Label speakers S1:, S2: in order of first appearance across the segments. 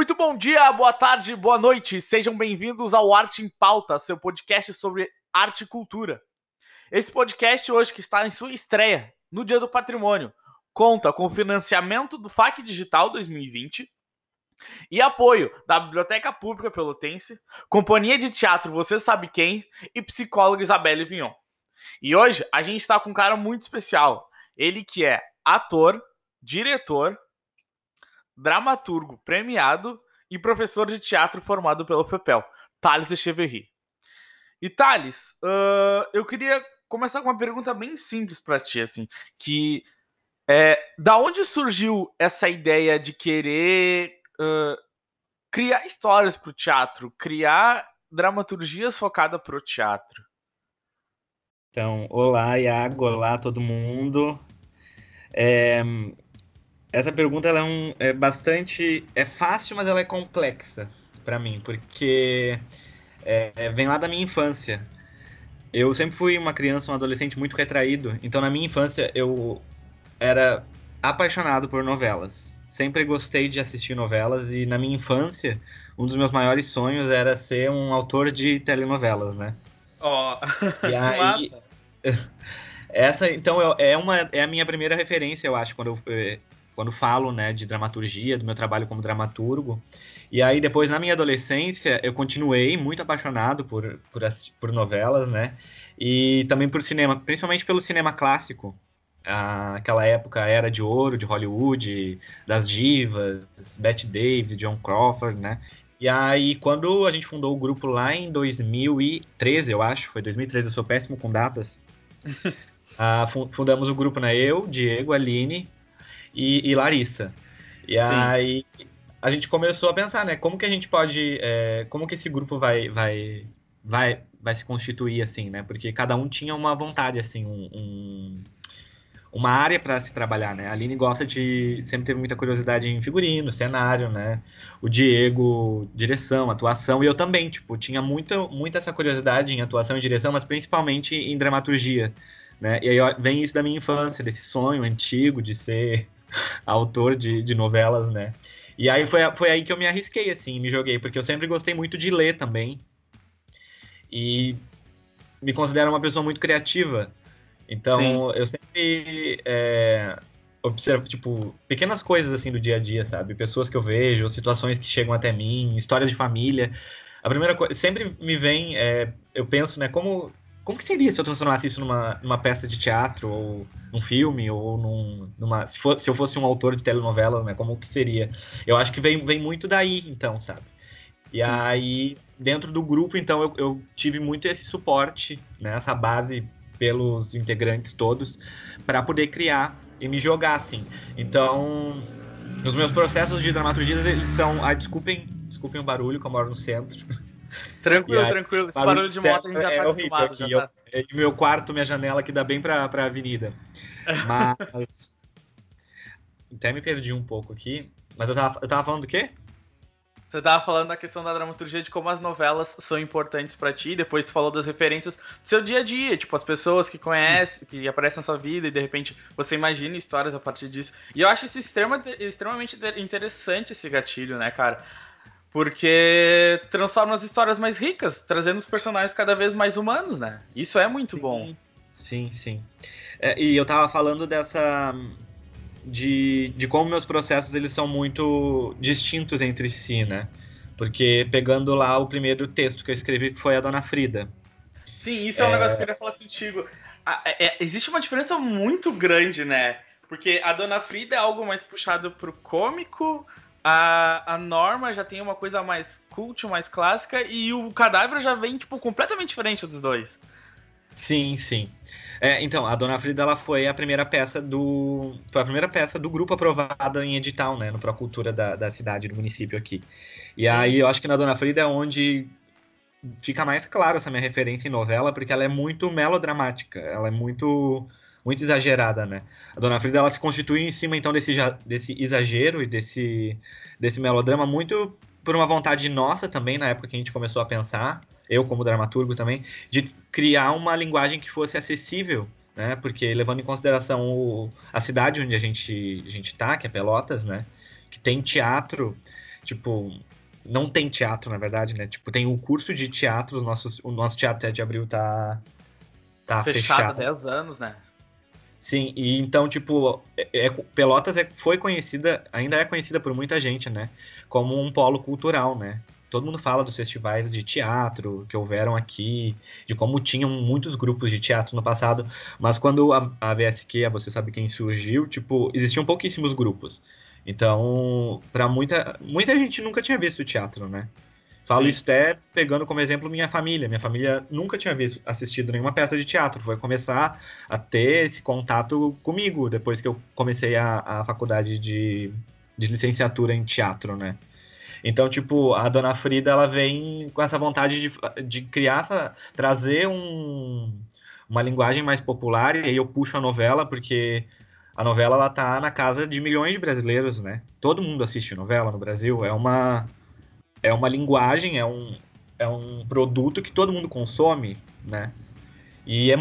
S1: Muito bom dia, boa tarde, boa noite. Sejam bem-vindos ao Arte em Pauta, seu podcast sobre arte e cultura. Esse podcast hoje, que está em sua estreia, no Dia do Patrimônio, conta com o financiamento do FAC Digital 2020 e apoio da Biblioteca Pública Pelotense, Companhia de Teatro Você Sabe Quem e psicóloga Isabelle Vignon. E hoje a gente está com um cara muito especial. Ele que é ator, diretor, dramaturgo premiado e professor de teatro formado pelo FEPEL, Thales Echeverry. E Thales, eu queria começar com uma pergunta bem simples para ti, assim, que da onde surgiu essa ideia de querer criar histórias para o teatro, criar dramaturgias focadas para o teatro?
S2: Então, olá, Iago, olá todo mundo. Essa pergunta ela é bastante fácil, mas ela é complexa para mim, porque vem lá da minha infância. Eu sempre fui uma criança, um adolescente muito retraído, então na minha infância eu era apaixonado por novelas. Sempre gostei de assistir novelas e na minha infância um dos meus maiores sonhos era ser um autor de telenovelas, né?
S1: Ó,
S2: E
S1: que
S2: aí,
S1: massa!
S2: essa, então, é a minha primeira referência, eu acho, quando falo, né, de dramaturgia, do meu trabalho como dramaturgo. E aí, depois, na minha adolescência, eu continuei muito apaixonado por novelas, né, e também por cinema, principalmente pelo cinema clássico. Aquela época, a Era de Ouro de Hollywood, das divas, Bette Davis, Joan Crawford, né. E aí, quando a gente fundou o grupo lá em 2013, eu acho, foi 2013, eu sou péssimo com datas. Fundamos o grupo, né? Eu, Diego, Aline e Larissa. E
S1: Sim.
S2: aí a gente começou a pensar, né? Como que a gente pode, como que esse grupo vai se constituir assim, né? Porque cada um tinha uma vontade, assim, uma área para se trabalhar, né? A Aline sempre teve muita curiosidade em figurino, cenário, né? O Diego, direção, atuação, e eu também, tipo, tinha muita essa curiosidade em atuação e direção, mas principalmente em dramaturgia, né? E aí vem isso da minha infância, desse sonho antigo de ser autor de novelas, né? E aí foi aí que eu me arrisquei, assim, me joguei, porque eu sempre gostei muito de ler também, e me considero uma pessoa muito criativa.
S1: Sim.
S2: Então, eu sempre observo, tipo, pequenas coisas, assim, do dia a dia, sabe? Pessoas que eu vejo, situações que chegam até mim, histórias de família. A primeira coisa, sempre me vem, eu penso, né, como que seria se eu transformasse isso numa peça de teatro, ou num filme, ou se eu fosse um autor de telenovela, né, como que seria? Eu acho que vem muito daí, então, sabe? E
S1: Sim.
S2: aí, dentro do grupo, então, eu tive muito esse suporte, né, essa base pelos integrantes todos, para poder criar e me jogar, assim. Então, os meus processos de dramaturgia, eles são... desculpem o barulho, que eu moro no centro. E
S1: Tranquilo,
S2: aí,
S1: tranquilo. Esse
S2: barulho
S1: barulho de moto
S2: externo
S1: a gente já tá
S2: é horrível
S1: acostumado,
S2: aqui.
S1: já tá.
S2: Meu quarto, minha janela, que dá bem pra avenida. Mas... Até me perdi um pouco aqui. Mas eu tava falando do quê?
S1: Você tava falando da questão da dramaturgia, de como as novelas são importantes pra ti, depois tu falou das referências do seu dia a dia, tipo, as pessoas que
S2: Isso.
S1: conhecem, que aparecem na sua vida e de repente você imagina histórias a partir disso. E eu acho isso extremamente interessante, esse gatilho, né, cara? Porque transforma as histórias mais ricas, trazendo os personagens cada vez mais humanos, né? Isso é muito bom.
S2: Sim, sim, sim. E eu tava falando de como meus processos eles são muito distintos entre si, né? Porque pegando lá o primeiro texto que eu escrevi, que foi a Dona Frida.
S1: Sim, isso é um negócio que eu queria falar contigo. Existe uma diferença muito grande, né? Porque a Dona Frida é algo mais puxado pro cômico, a Norma já tem uma coisa mais cult, mais clássica, e o Cadáver já vem, tipo, completamente diferente dos dois.
S2: Sim, sim. Então, a Dona Frida ela foi a primeira peça do grupo aprovada em edital, né? No Procultura da cidade, do município aqui. E
S1: Sim,
S2: aí eu acho que na Dona Frida é onde fica mais claro essa minha referência em novela, porque ela é muito melodramática, ela é muito exagerada, né? A Dona Frida ela se constitui em cima então desse exagero e desse melodrama muito por uma vontade nossa também na época que a gente começou a pensar, eu como dramaturgo também, de criar uma linguagem que fosse acessível, né? Porque levando em consideração a cidade onde a gente tá, que é Pelotas, né? Que tem teatro tipo, não tem teatro, na verdade, né? Tipo, tem um curso de teatro, o nosso teatro 7 de abril tá
S1: Fechado há
S2: fechado.
S1: 10 anos, né?
S2: Sim, e então, tipo, Pelotas foi conhecida, ainda é conhecida por muita gente, né? Como um polo cultural, né? Todo mundo fala dos festivais de teatro que houveram aqui, de como tinham muitos grupos de teatro no passado, mas quando a VSQ, Você Sabe Quem surgiu, tipo, existiam pouquíssimos grupos. Então, para muita gente nunca tinha visto teatro, né? Falo
S1: Sim.
S2: isso até pegando como exemplo minha família. Minha família nunca tinha assistido nenhuma peça de teatro. Foi começar a ter esse contato comigo depois que eu comecei a faculdade de licenciatura em teatro, né? Então, tipo, a Dona Frida, ela vem com essa vontade de criar, trazer uma linguagem mais popular, e aí eu puxo a novela, porque a novela, ela tá na casa de milhões de brasileiros, né? Todo mundo assiste novela no Brasil, é uma linguagem, é um produto que todo mundo consome, né? E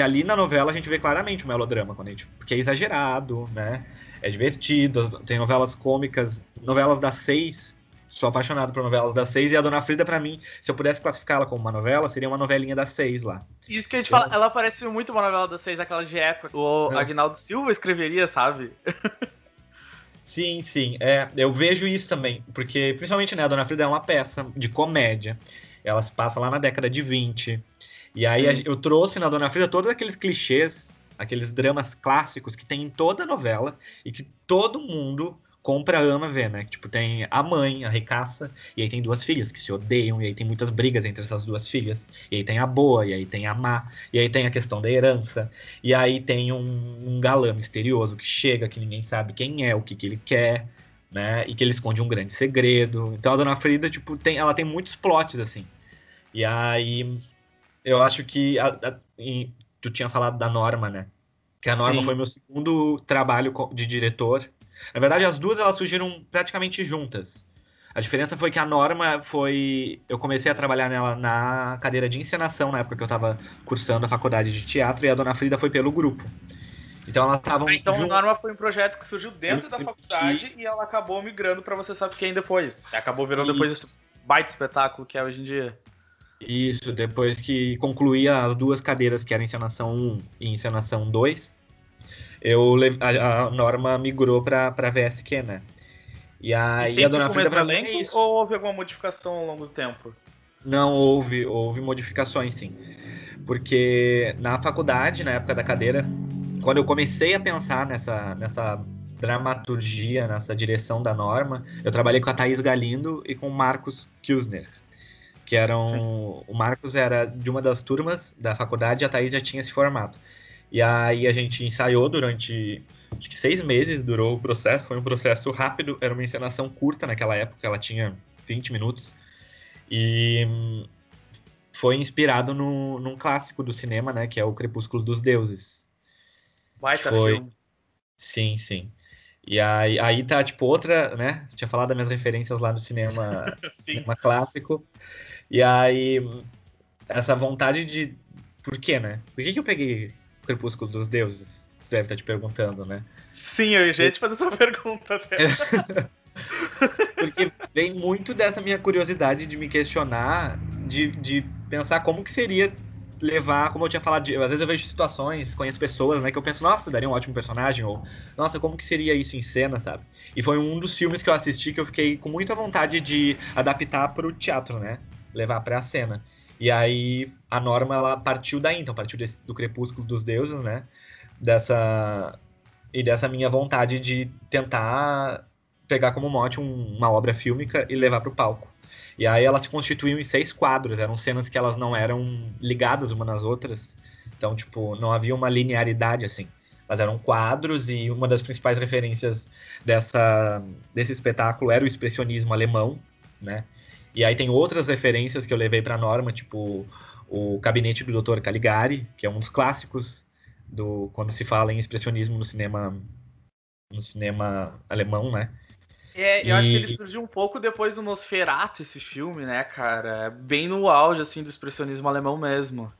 S2: ali na novela a gente vê claramente o melodrama, porque é exagerado, né? É divertido, tem novelas cômicas, novelas das 6. Sou apaixonado por novelas das 6, e a Dona Frida, pra mim, se eu pudesse classificá-la como uma novela, seria uma novelinha das 6 lá.
S1: Isso que a gente
S2: Eu
S1: fala,
S2: não-
S1: ela parece muito uma novela das 6, aquelas de época. O Agnaldo Silva escreveria, sabe?
S2: Sim, sim. Eu vejo isso também, porque principalmente, né, a Dona Frida é uma peça de comédia. Ela se passa lá na década de 20. E aí
S1: Sim.
S2: eu trouxe na Dona Frida todos aqueles clichês, aqueles dramas clássicos que tem em toda a novela e que todo mundo compra, ama ver, né? Tipo, tem a mãe, a ricaça, e aí tem duas filhas que se odeiam, e aí tem muitas brigas entre essas duas filhas. E aí tem a boa, e aí tem a má, e aí tem a questão da herança, e aí tem um galã misterioso que chega, que ninguém sabe quem é, o que ele quer, né? E que ele esconde um grande segredo. Então a Dona Frida, tipo, ela tem muitos plots, assim. E aí eu acho que tu tinha falado da Norma, né? Que a Norma foi
S1: Sim.
S2: meu segundo trabalho de diretor. Na verdade, as duas elas surgiram praticamente juntas. A diferença foi que a Norma foi. Eu comecei a trabalhar nela na cadeira de encenação, na época que eu estava cursando a faculdade de teatro, e a Dona Frida foi pelo grupo. Então elas estavam
S1: Então a
S2: juntas.
S1: Norma foi um projeto que surgiu dentro da faculdade e ela acabou migrando pra Você Sabe Quem depois. Acabou virando depois esse baita espetáculo que é hoje em dia.
S2: Isso, depois que concluía as duas cadeiras, que era encenação 1 e encenação 2, a Norma migrou pra VSQ, né? E
S1: E
S2: aí a
S1: sempre
S2: Dona
S1: com o
S2: Frida
S1: mesmo
S2: pra mim é
S1: elenco
S2: isso.
S1: ou houve alguma modificação ao longo do tempo?
S2: Não houve modificações, sim. Porque na faculdade, na época da cadeira, quando eu comecei a pensar nessa dramaturgia, nessa direção da Norma, eu trabalhei com a Thaís Galindo e com o Marcos Kilsner, que
S1: Sim.
S2: o Marcos era de uma das turmas da faculdade, e a Thaís já tinha se formado. E aí a gente ensaiou durante, acho que 6 meses durou o processo, foi um processo rápido, era uma encenação curta naquela época, ela tinha 20 minutos, e foi inspirado num clássico do cinema, né, que é o Crepúsculo dos Deuses, que
S1: Baita
S2: foi,
S1: filme.
S2: sim, sim. E aí tá, tipo, outra, né, tinha falado das minhas referências lá no cinema,
S1: Sim.
S2: cinema clássico, e aí essa vontade de, por quê, né? Por que eu peguei o Crepúsculo dos Deuses? Você deve estar te perguntando, né?
S1: Sim, eu já ia te fazer essa pergunta até.
S2: Porque vem muito dessa minha curiosidade de me questionar, de pensar como que seria levar, como eu tinha falado, às vezes eu vejo situações, conheço pessoas, né, que eu penso, nossa, daria um ótimo personagem, ou, nossa, como que seria isso em cena, sabe? E foi um dos filmes que eu assisti que eu fiquei com muita vontade de adaptar para o teatro, né? Levar para a cena. E aí a Norma, ela partiu daí, então, partiu do Crepúsculo dos Deuses, né? Dessa minha vontade de tentar pegar como mote uma obra fílmica e levar para o palco. E aí ela se constituiu em 6 quadros, eram cenas que elas não eram ligadas uma nas outras, então, tipo, não havia uma linearidade, assim, mas eram quadros, e uma das principais referências desse espetáculo era o expressionismo alemão, né, e aí tem outras referências que eu levei para a Norma, tipo, o Gabinete do Dr. Caligari, que é um dos clássicos quando se fala em expressionismo no cinema alemão, né,
S1: Eu acho que ele
S2: e
S1: surgiu um pouco depois do Nosferatu, esse filme, né, cara? Bem no auge, assim, do expressionismo alemão mesmo.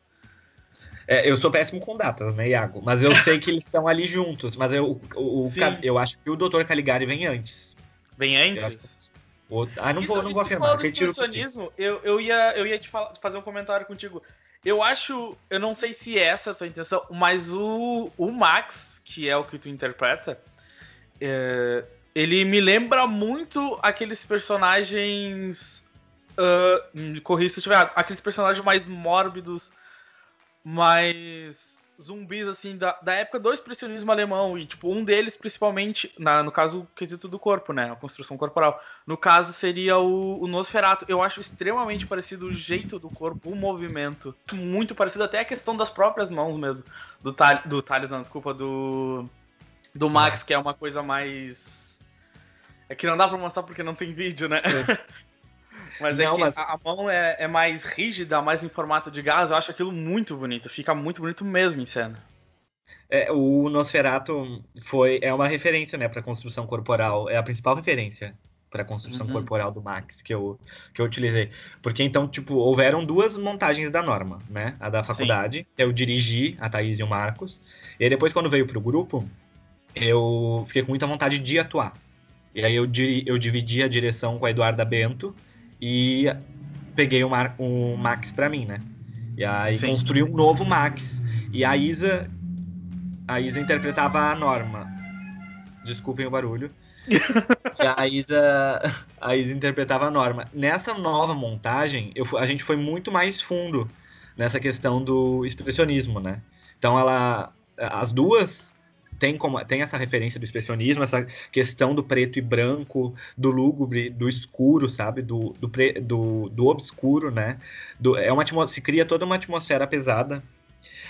S2: eu sou péssimo com datas, né, Iago? Mas eu sei que eles estão ali juntos. Mas
S1: Sim.
S2: eu acho que o Dr. Caligari vem antes.
S1: Bem
S2: Eu acho,
S1: antes?
S2: Não vou afirmar.
S1: Do expressionismo, eu ia fazer um comentário contigo. Eu não sei se essa é a tua intenção, mas o Max, que é o que tu interpreta, ele me lembra muito aqueles personagens. Corrija se eu estiver errado. Aqueles personagens mais mórbidos, mais zumbis, assim, da época do expressionismo alemão. E, tipo, um deles, principalmente, no caso, o quesito do corpo, né? A construção corporal. No caso, seria o Nosferatu. Eu acho extremamente parecido o jeito do corpo, o movimento. Muito parecido, até a questão das próprias mãos mesmo. Do Thales, não, desculpa, do Max, que é uma coisa mais... É que não dá pra mostrar porque não tem vídeo, né? Mas a mão é mais rígida, mais em formato de gás. Eu acho aquilo muito bonito. Fica muito bonito mesmo em cena.
S2: O Nosferatu é uma referência, né, para construção corporal. É a principal referência para construção corporal do Max que eu utilizei. Porque então, tipo, houveram duas montagens da Norma, né? A da faculdade, Sim. que eu dirigi, a Thaís e o Marcos. E aí depois, quando veio pro grupo, eu fiquei com muita vontade de atuar. E aí eu dividi a direção com a Eduarda Bento e peguei o Max pra mim, né? E aí Sim. construí um novo Max. E a Isa interpretava a Norma. Desculpem o barulho. E a Isa interpretava a Norma. Nessa nova montagem, a gente foi muito mais fundo nessa questão do expressionismo, né? Então as duas tem essa referência do expressionismo, essa questão do preto e branco, do lúgubre, do escuro, sabe? Do obscuro, né? Se cria toda uma atmosfera pesada.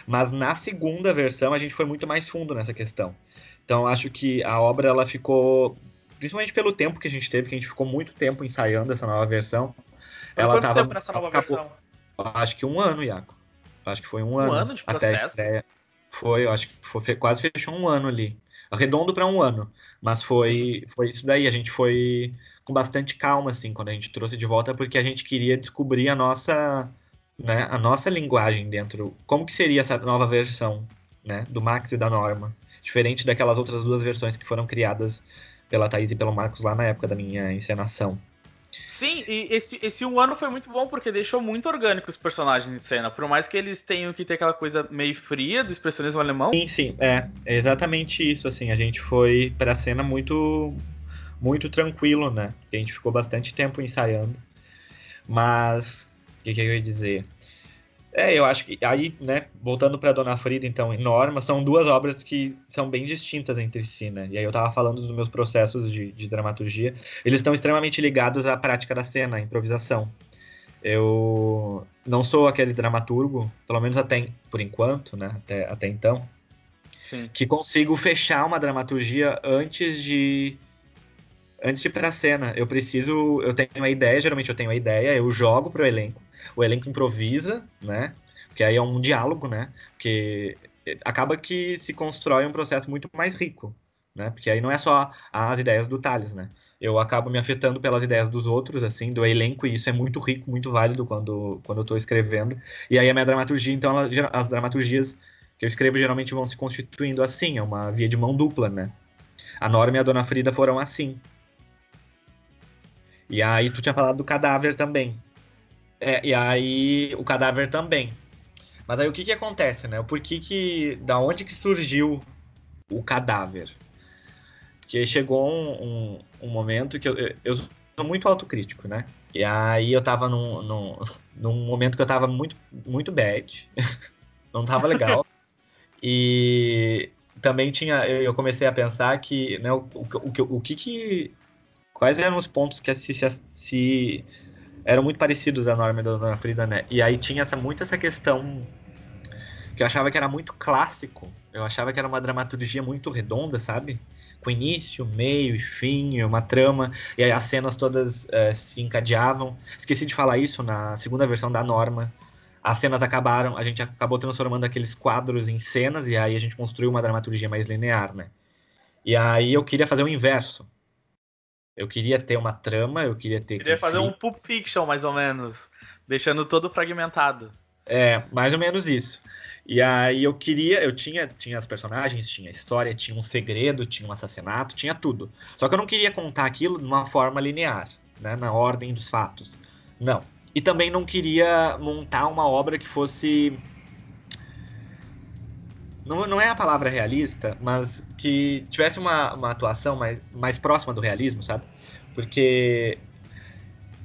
S2: Mas na segunda versão a gente foi muito mais fundo nessa questão. Então acho que a obra ela ficou, principalmente pelo tempo que a gente teve, que a gente ficou muito tempo ensaiando essa nova versão.
S1: Quanto tempo nessa nova versão?
S2: Acho que 1 ano, Iaco. Acho que foi um ano.
S1: Um ano de processo?
S2: Até a estreia. Eu acho que quase fechou 1 ano ali. Arredondo para 1 ano. Mas foi isso daí. A gente foi com bastante calma, assim, quando a gente trouxe de volta, porque a gente queria descobrir a nossa linguagem dentro. Como que seria essa nova versão, né, do Max e da Norma? Diferente daquelas outras 2 versões que foram criadas pela Thaís e pelo Marcos lá na época da minha encenação.
S1: Sim, e esse 1 ano foi muito bom porque deixou muito orgânico os personagens em cena. Por mais que eles tenham que ter aquela coisa meio fria do expressionismo alemão.
S2: Sim, é exatamente isso, assim. A gente foi pra cena muito, muito tranquilo, né? A gente ficou bastante tempo ensaiando. Mas, o que eu ia dizer? Eu acho que aí, né, voltando para Dona Frida, então, e Norma, são 2 obras que são bem distintas entre si, né? E aí eu tava falando dos meus processos de dramaturgia. Eles estão extremamente ligados à prática da cena, à improvisação. Eu não sou aquele dramaturgo, pelo menos por enquanto, né, até então, Sim. que consigo fechar uma dramaturgia antes de ir pra cena. Eu tenho uma ideia, geralmente eu tenho uma ideia, eu jogo pro elenco. O elenco improvisa, né? Porque aí é um diálogo, né? Porque acaba que se constrói um processo muito mais rico, né? Porque aí não é só as ideias do Thales, né? Eu acabo me afetando pelas ideias dos outros, assim, do elenco, e isso é muito rico, muito válido quando eu tô escrevendo. E aí a minha dramaturgia, então, as dramaturgias que eu escrevo geralmente vão se constituindo assim, é uma via de mão dupla, né? A Norma e a Dona Frida foram assim. E aí tu tinha falado do Cadáver também. E aí o Cadáver também. Mas aí o que acontece, né? Da onde que surgiu o Cadáver? Porque chegou um momento que eu sou muito autocrítico, né? E aí eu tava num momento que eu tava muito, muito bad. Não tava legal. E também eu comecei a pensar que, né, quais eram os pontos que se eram muito parecidos a Norma e a Dona Frida, né? E aí tinha muito essa questão que eu achava que era muito clássico. Eu achava que era uma dramaturgia muito redonda, sabe? Com início, meio e fim, uma trama. E aí as cenas todas se encadeavam. Esqueci de falar isso na segunda versão da Norma. As cenas a gente acabou transformando aqueles quadros em cenas e aí a gente construiu uma dramaturgia mais linear, né? E aí eu queria fazer o inverso. Eu queria ter uma trama, eu queria ter...
S1: Queria fazer um Pulp Fiction, mais ou menos. Deixando todo fragmentado.
S2: Mais ou menos isso. E aí eu tinha as personagens, tinha a história, tinha um segredo, tinha um assassinato, tinha tudo. Só que eu não queria contar aquilo de uma forma linear. né, na ordem dos fatos. Não. E também não queria montar uma obra que fosse... Não é a palavra realista, mas que tivesse uma atuação mais próxima do realismo, sabe? Porque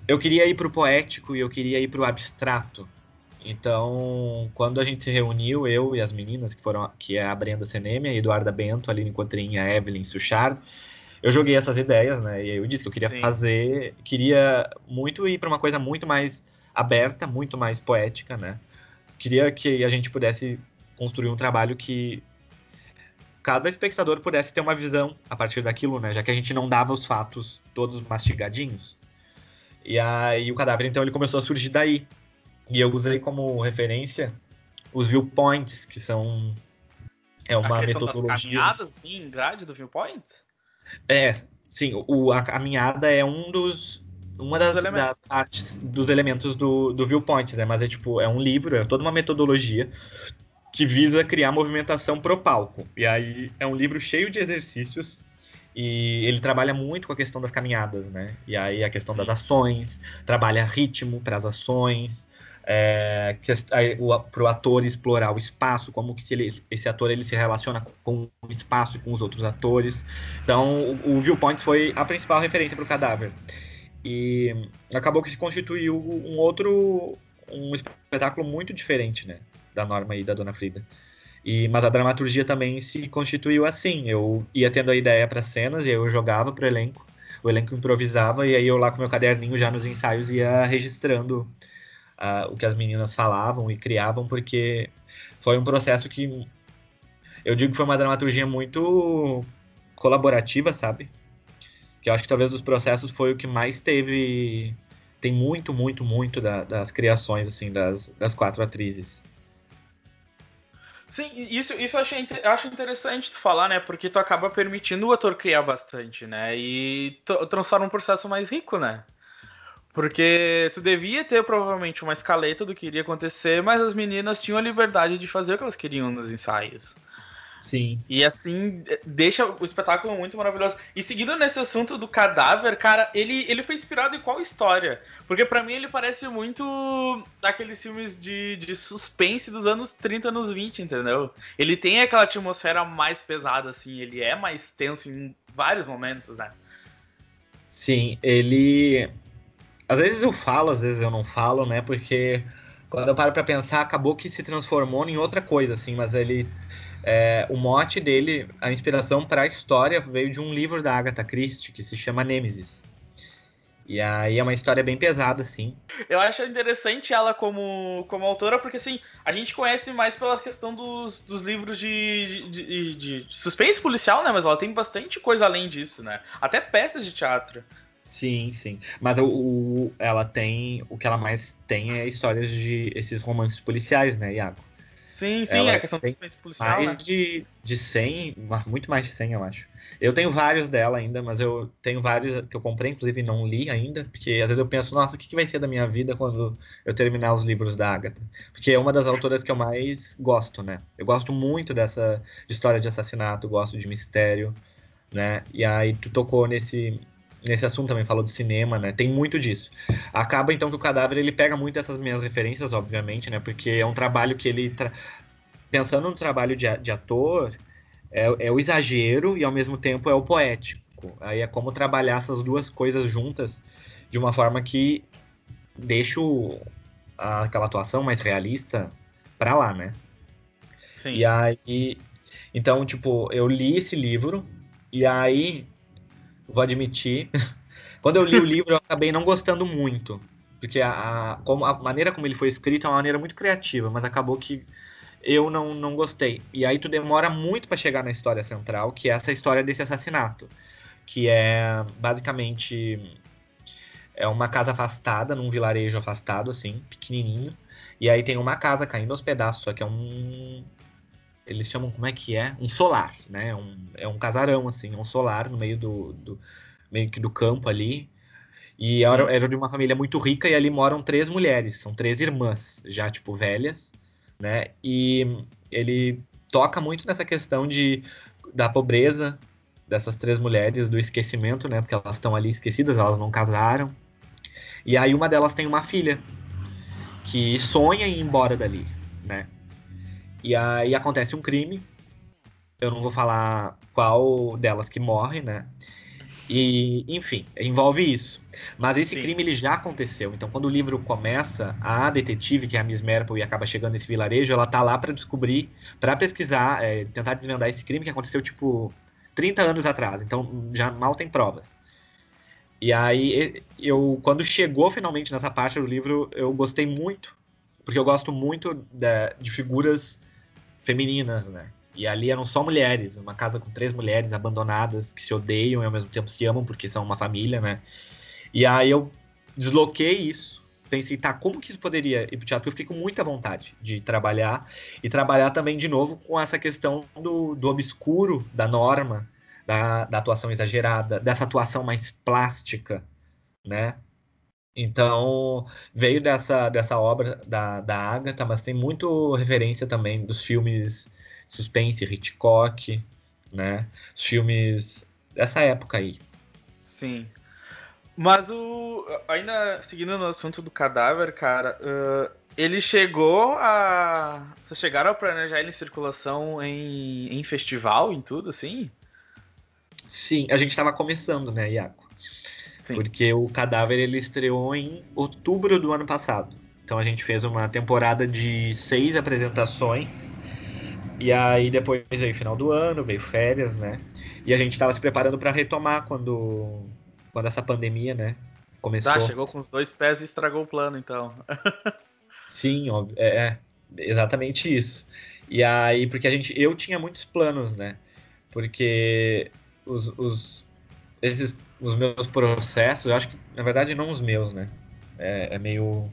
S2: eu queria ir pro poético e eu queria ir pro abstrato. Então, quando a gente se reuniu, eu e as meninas, que é a Brenda Senemia, a Eduarda Bento, a Aline Cotrim, a Evelyn Suchard, eu joguei essas ideias, né? E aí eu disse que eu queria queria muito ir para uma coisa muito mais aberta, muito mais poética, né? Queria que a gente pudesse construir um trabalho que cada espectador pudesse ter uma visão a partir daquilo, né? Já que a gente não dava os fatos todos mastigadinhos. E aí o Cadáver, então, ele começou a surgir daí. E eu usei como referência os viewpoints, que são... É uma
S1: a questão
S2: metodologia...
S1: das caminhadas, assim, em grade do viewpoint?
S2: Sim, a caminhada é uma das partes dos elementos do Viewpoints, né? Mas é um livro, é toda uma metodologia que visa criar movimentação pro palco. E aí é um livro cheio de exercícios e ele trabalha muito com a questão das caminhadas, né? E aí a questão das ações, trabalha ritmo para as ações, para o ator explorar o espaço, como que esse ator ele se relaciona com o espaço e com os outros atores. Então, o Viewpoints foi a principal referência para o Cadáver. E acabou que se constituiu um espetáculo muito diferente, né, da Norma e da Dona Frida. Mas a dramaturgia também se constituiu assim. Eu ia tendo a ideia para cenas e eu jogava para o elenco improvisava, e aí eu lá com meu caderninho já nos ensaios ia registrando o que as meninas falavam e criavam, porque foi um processo que eu digo que foi uma dramaturgia muito colaborativa, sabe? Que eu acho que talvez dos processos foi o que mais tem muito, muito, muito das criações, assim, das 4 atrizes.
S1: Sim, isso eu acho interessante tu falar, né? Porque tu acaba permitindo o ator criar bastante, né? E transforma um processo mais rico, né? Porque tu devia ter provavelmente uma escaleta do que iria acontecer, mas as meninas tinham a liberdade de fazer o que elas queriam nos ensaios.
S2: Sim.
S1: E assim, deixa o espetáculo muito maravilhoso. E seguindo nesse assunto do Cadáver, cara, ele foi inspirado em qual história? Porque pra mim ele parece muito daqueles filmes de suspense dos anos 30, anos 20, entendeu? Ele tem aquela atmosfera mais pesada, assim, ele é mais tenso em vários momentos, né?
S2: Sim, ele... Às vezes eu falo, às vezes eu não falo, né? Porque quando eu paro pra pensar, acabou que se transformou em outra coisa, assim, mas o mote dele, a inspiração para a história veio de um livro da Agatha Christie que se chama Nêmesis. E aí é uma história bem pesada, assim.
S1: Eu acho interessante ela como autora, porque assim, a gente conhece mais pela questão dos livros de suspense policial, né? Mas ela tem bastante coisa além disso, né? Até peças de teatro.
S2: Sim, sim. Mas ela tem... O que ela mais tem é histórias de esses romances policiais, né, Iago?
S1: Sim,
S2: Ela
S1: a questão do suspense policial,
S2: mais
S1: né?
S2: de 100, muito mais de 100, eu acho. Eu tenho vários dela ainda, mas eu tenho vários que eu comprei, inclusive não li ainda, porque às vezes eu penso, nossa, o que vai ser da minha vida quando eu terminar os livros da Agatha? Porque é uma das autoras que eu mais gosto, né? Eu gosto muito dessa história de assassinato, gosto de mistério, né? E aí tu tocou nesse assunto também, falou de cinema, né? Tem muito disso. Acaba então que o Cadáver ele pega muito essas minhas referências, obviamente, né? Porque é um trabalho que ele pensando no trabalho de ator, é o exagero e ao mesmo tempo é o poético. Aí é como trabalhar essas duas coisas juntas de uma forma que deixa aquela atuação mais realista pra lá, né?
S1: Sim.
S2: E aí, então, tipo, eu li esse livro e aí, vou admitir, quando eu li o livro eu acabei não gostando muito, porque a maneira como ele foi escrito é uma maneira muito criativa, mas acabou que eu não gostei. E aí tu demora muito pra chegar na história central, que é essa história desse assassinato, que é basicamente uma casa afastada, num vilarejo afastado, assim, pequenininho, e aí tem uma casa caindo aos pedaços, só que eles chamam, como é que é? Um solar, né? É um casarão, assim, um solar no meio meio que do campo ali. E era de uma família muito rica e ali moram 3 mulheres, são 3 irmãs, já, tipo, velhas, né? E ele toca muito nessa questão da pobreza dessas 3 mulheres, do esquecimento, né? Porque elas estão ali esquecidas, elas não casaram. E aí uma delas tem uma filha que sonha em ir embora dali, né? E aí acontece um crime. Eu não vou falar qual delas que morre, né? E, enfim, envolve isso. Mas esse crime ele já aconteceu. Então, quando o livro começa, a detetive, que é a Miss Marple, e acaba chegando nesse vilarejo, ela tá lá para descobrir, para pesquisar, tentar desvendar esse crime que aconteceu, tipo, 30 anos atrás. Então, já mal tem provas. E aí, quando chegou finalmente nessa parte do livro, eu gostei muito, porque eu gosto muito de figuras femininas, né? E ali eram só mulheres, uma casa com 3 mulheres abandonadas, que se odeiam e ao mesmo tempo se amam, porque são uma família, né? E aí eu desloquei isso, pensei, tá, como que isso poderia ir pro teatro? Eu fiquei com muita vontade de trabalhar, e trabalhar também, de novo, com essa questão do obscuro, da norma, da atuação exagerada, dessa atuação mais plástica, né? Então, veio dessa obra da Agatha, mas tem muito referência também dos filmes suspense, Hitchcock, né? Os filmes dessa época aí.
S1: Sim. Mas ainda seguindo no assunto do cadáver, cara, ele chegou a... Vocês chegaram a planejar ele em circulação em festival, em tudo, assim?
S2: Sim, a gente estava começando, né, Iaco? Sim. Porque o Cadáver ele estreou em outubro do ano passado. Então a gente fez uma temporada de 6 apresentações. E aí depois veio o final do ano, veio férias, né? E a gente estava se preparando para retomar quando essa pandemia, né, começou.
S1: Ah, chegou com os 2 pés e estragou o plano, então.
S2: Sim, óbvio. Exatamente isso. E aí, porque eu tinha muitos planos, né? Porque os meus processos, eu acho que, na verdade, não os meus, né? Meio...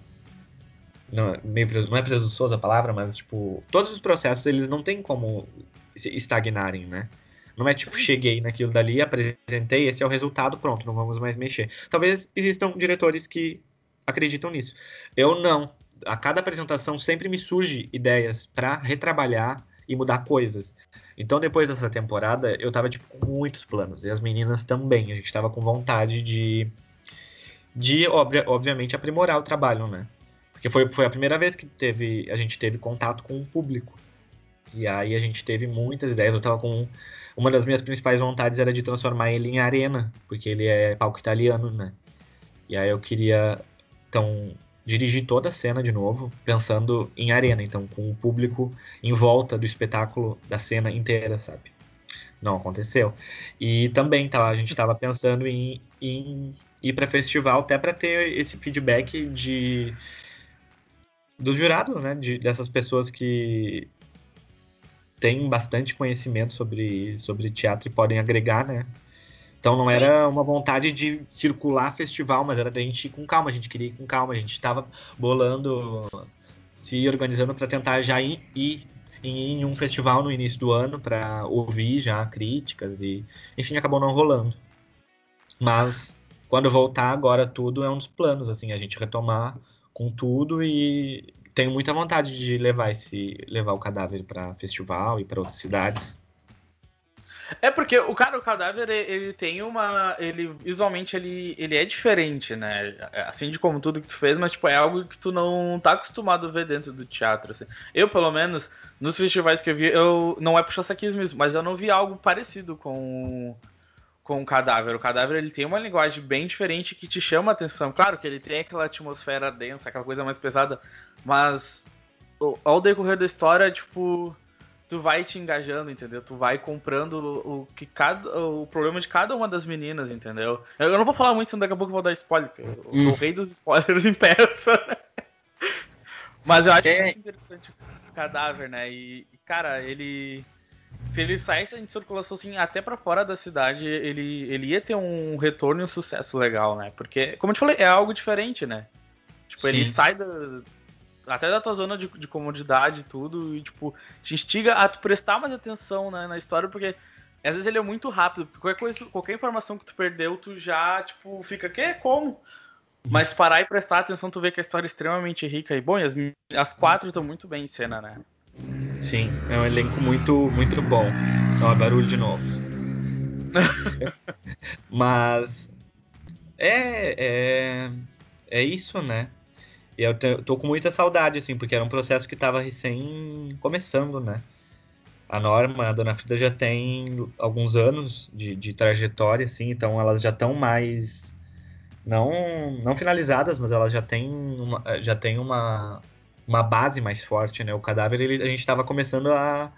S2: Não é presunçosa a palavra, mas, tipo, todos os processos, eles não tem como estagnarem, né? Não é tipo, cheguei naquilo dali, apresentei, esse é o resultado, pronto, não vamos mais mexer. Talvez existam diretores que acreditam nisso. Eu não. A cada apresentação sempre me surge ideias para retrabalhar e mudar coisas. Então, depois dessa temporada, eu tava, tipo, com muitos planos. E as meninas também. A gente tava com vontade de obviamente, aprimorar o trabalho, né? Porque foi a primeira vez que a gente teve contato com o público. E aí a gente teve muitas ideias. Eu tava com... Uma das minhas principais vontades era de transformar ele em arena, porque ele é palco italiano, né? E aí eu queria, então, dirigir toda a cena de novo, pensando em arena, então, com o público em volta do espetáculo, da cena inteira, sabe? Não aconteceu. E também, a gente estava pensando em ir para festival, até para ter esse feedback dos jurados, né? Dessas pessoas que têm bastante conhecimento sobre teatro e podem agregar, né? Então não era uma vontade de circular festival, mas era da gente ir com calma, a gente queria ir com calma, a gente estava bolando, se organizando para tentar já ir em um festival no início do ano para ouvir já críticas e, enfim, acabou não rolando. Mas quando voltar agora tudo é um dos planos, assim, a gente retomar com tudo e tenho muita vontade de levar o Cadáver para festival e para outras cidades.
S1: É porque o Cadáver, ele tem uma... visualmente, ele é diferente, né? Assim de como tudo que tu fez, mas, tipo, é algo que tu não tá acostumado a ver dentro do teatro, assim. Eu, pelo menos, nos festivais que eu vi, não é puxa-saquismo mesmo, mas eu não vi algo parecido com o Cadáver. O Cadáver, ele tem uma linguagem bem diferente que te chama a atenção. Claro que ele tem aquela atmosfera densa, aquela coisa mais pesada, mas ao decorrer da história, tipo... tu vai te engajando, entendeu? Tu vai comprando o problema de cada uma das meninas, entendeu? Eu não vou falar muito, senão daqui a pouco eu vou dar spoiler, porque eu sou o rei dos spoilers em peça. Mas eu acho muito interessante o Cadáver, né? E, cara, se ele saísse em circulação assim, até pra fora da cidade, ele ia ter um retorno e um sucesso legal, né? Porque, como eu te falei, é algo diferente, né? Tipo, sim, ele sai até da tua zona de comodidade e tudo, e, tipo, te instiga a tu prestar mais atenção, né, na história, porque às vezes ele é muito rápido, porque qualquer informação que tu perdeu, tu já, tipo, fica, como? Mas parar e prestar atenção, tu vê que a história é extremamente rica, e, bom, e as 4 estão muito bem em cena, né?
S2: Sim, é um elenco muito, muito bom. Ó, barulho de novo. Mas é é isso, né? E eu tô com muita saudade, assim, porque era um processo que tava recém começando, né? A Norma, a Dona Frida já tem alguns anos de trajetória, assim, então elas já estão mais, não finalizadas, mas elas já têm uma base mais forte, né? O Cadáver, a gente estava começando a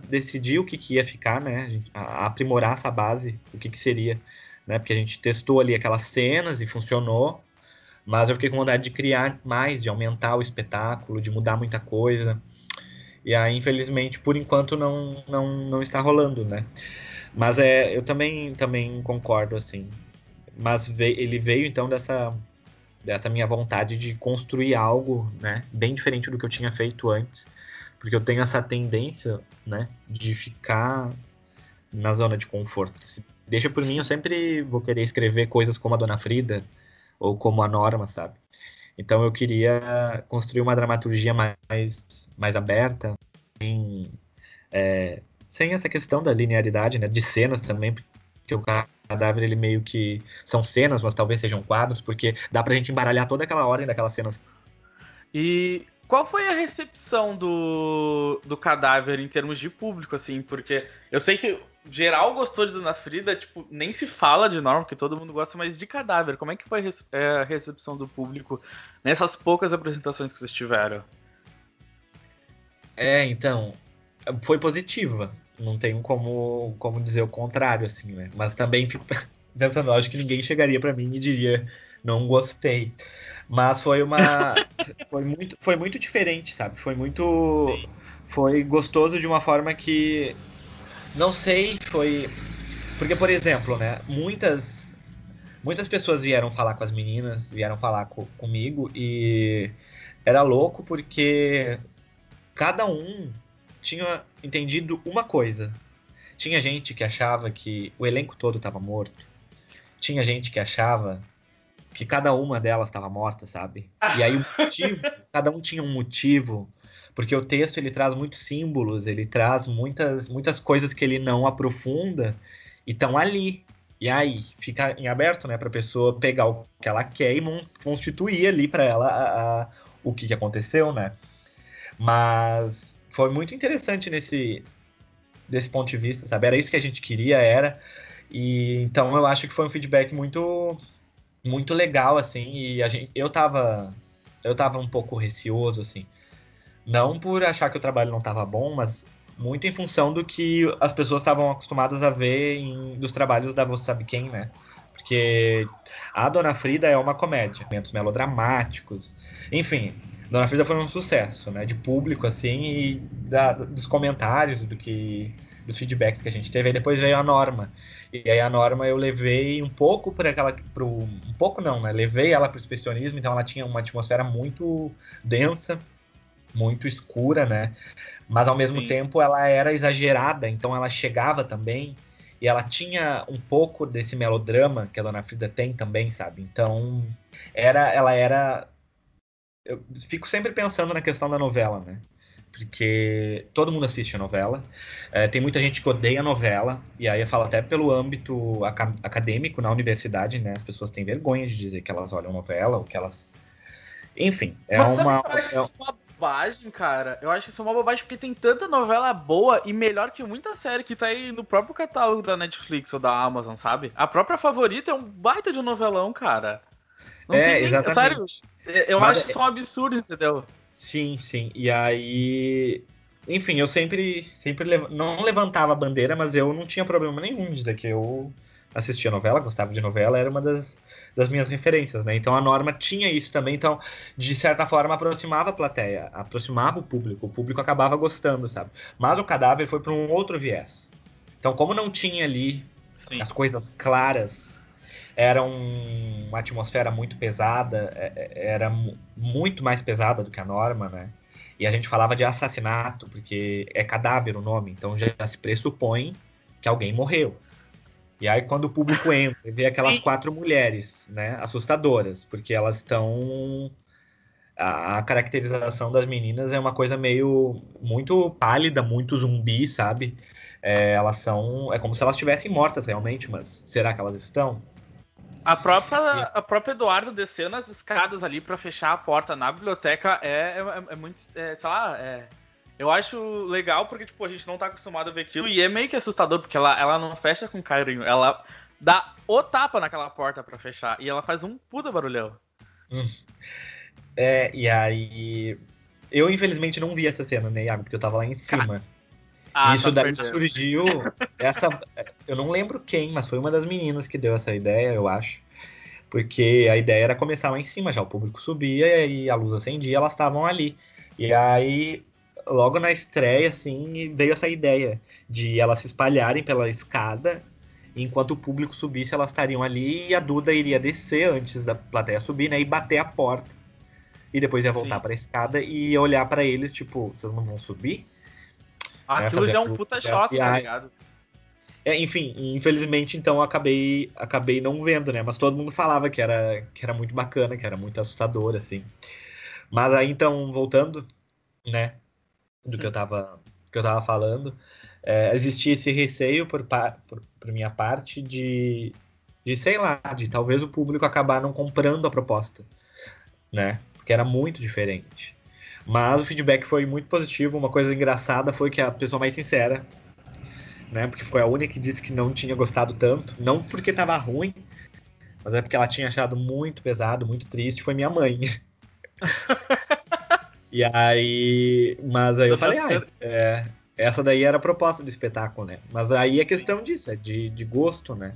S2: decidir o que ia ficar, né? A aprimorar essa base, o que seria, né? Porque a gente testou ali aquelas cenas e funcionou, mas eu fiquei com vontade de criar mais, de aumentar o espetáculo, de mudar muita coisa. E aí, infelizmente, por enquanto não está rolando, né? Mas eu também concordo, assim. Mas ele veio, então, dessa minha vontade de construir algo, né? Bem diferente do que eu tinha feito antes. Porque eu tenho essa tendência, né? De ficar na zona de conforto. Se deixa por mim, eu sempre vou querer escrever coisas como a Dona Frida ou como a Norma, sabe? Então eu queria construir uma dramaturgia mais aberta, sem essa questão da linearidade, né? De cenas também, porque o Cadáver, ele meio que são cenas, mas talvez sejam quadros, porque dá pra gente embaralhar toda aquela ordem daquelas cenas.
S1: E qual foi a recepção do Cadáver em termos de público, assim? Porque eu sei que geral gostou de Dona Frida, tipo, nem se fala de Norma, porque todo mundo gosta, mas de Cadáver, como é que foi a recepção do público nessas poucas apresentações que vocês tiveram?
S2: Então, foi positiva. Não tenho como dizer o contrário, assim, né? Mas também fico pensando, acho que ninguém chegaria pra mim e diria, não gostei. Mas foi muito diferente, sabe? Foi gostoso de uma forma que, não sei, porque, por exemplo, né? Muitas pessoas vieram falar com as meninas, vieram falar comigo e era louco porque cada um tinha entendido uma coisa. Tinha gente que achava que o elenco todo estava morto. Tinha gente que achava que cada uma delas estava morta, sabe? E aí o motivo, cada um tinha um motivo, porque o texto ele traz muitos símbolos, ele traz muitas coisas que ele não aprofunda e estão ali. E aí fica em aberto, né, para a pessoa pegar o que ela quer e constituir ali para ela o que aconteceu, né? Mas foi muito interessante desse ponto de vista, sabe? Era isso que a gente queria, E então eu acho que foi um feedback muito legal, assim, e eu tava um pouco receoso, assim. Não por achar que o trabalho não estava bom, mas muito em função do que as pessoas estavam acostumadas a ver dos trabalhos da Você Sabe Quem, né? Porque a Dona Frida é uma comédia, momentos melodramáticos, enfim. Dona Frida foi um sucesso, né? De público, assim, e dos comentários, dos feedbacks que a gente teve. Aí depois veio a Norma. E aí a Norma eu levei um pouco um pouco não, né? Levei ela para o expressionismo, então ela tinha uma atmosfera muito densa, muito escura, né? Mas ao mesmo tempo ela era exagerada, então ela chegava também e ela tinha um pouco desse melodrama que a Dona Frida tem também, sabe? Então ela era. Eu fico sempre pensando na questão da novela, né? Porque todo mundo assiste a novela, tem muita gente que odeia a novela, e aí eu falo até pelo âmbito acadêmico na universidade, né? As pessoas têm vergonha de dizer que elas olham novela, ou que elas. Enfim,
S1: Mas sabe que eu acho isso uma bobagem, cara? Eu acho isso uma bobagem porque tem tanta novela boa e melhor que muita série que tá aí no próprio catálogo da Netflix ou da Amazon, sabe? A própria Favorita é um baita de novelão, cara. Não tem nem...
S2: exatamente.
S1: Sério, eu acho isso um absurdo, entendeu?
S2: Sim, sim. E aí, enfim, eu sempre não levantava a bandeira, mas eu não tinha problema nenhum em dizer que eu assistia novela, gostava de novela, era uma das minhas referências, né? Então a Norma tinha isso também, então, de certa forma, aproximava a plateia, aproximava o público acabava gostando, sabe? Mas o Cadáver foi para um outro viés. Então, como não tinha ali as coisas claras, era uma atmosfera muito pesada, era muito mais pesada do que a Norma, né? E a gente falava de assassinato, porque é cadáver o nome, então já se pressupõe que alguém morreu. E aí quando o público entra e vê aquelas 4 mulheres, né, assustadoras, porque elas estão... A caracterização das meninas é uma coisa muito pálida, muito zumbi, sabe? Elas são... É como se elas estivessem mortas realmente, mas será que elas estão?
S1: A própria Eduardo descendo as escadas ali pra fechar a porta na biblioteca é muito, sei lá, eu acho legal porque, tipo, a gente não tá acostumado a ver aquilo e é meio que assustador porque ela não fecha com carinho, ela dá o tapa naquela porta pra fechar e ela faz um puta barulhão.
S2: E aí... Eu, infelizmente, não vi essa cena, né, Iago? Porque eu tava lá em cima. Isso daí surgiu... Eu não lembro quem, mas foi uma das meninas que deu essa ideia, eu acho. Porque a ideia era começar lá em cima já. O público subia e a luz acendia, elas estavam ali. E aí, logo na estreia, assim, veio essa ideia de elas se espalharem pela escada. Enquanto o público subisse, elas estariam ali e a Duda iria descer antes da plateia subir, né? E bater a porta. E depois ia voltar para a escada e olhar para eles, tipo, vocês não vão subir?
S1: Aquilo já é um puta choque, tá ligado?
S2: Enfim, infelizmente, então, eu acabei não vendo, né? Mas todo mundo falava que era muito bacana, que era muito assustador, assim. Mas aí, então, voltando, né? Do que eu tava falando, existia esse receio por minha parte de, sei lá, de talvez o público acabar não comprando a proposta, né? Porque era muito diferente. Mas o feedback foi muito positivo. Uma coisa engraçada foi que a pessoa mais sincera, né? Porque foi a única que disse que não tinha gostado tanto. Não porque tava ruim, mas é porque ela tinha achado muito pesado, muito triste. Foi minha mãe. E aí... Mas aí eu falei, essa daí era a proposta do espetáculo, né? Mas aí é questão disso, é de gosto, né?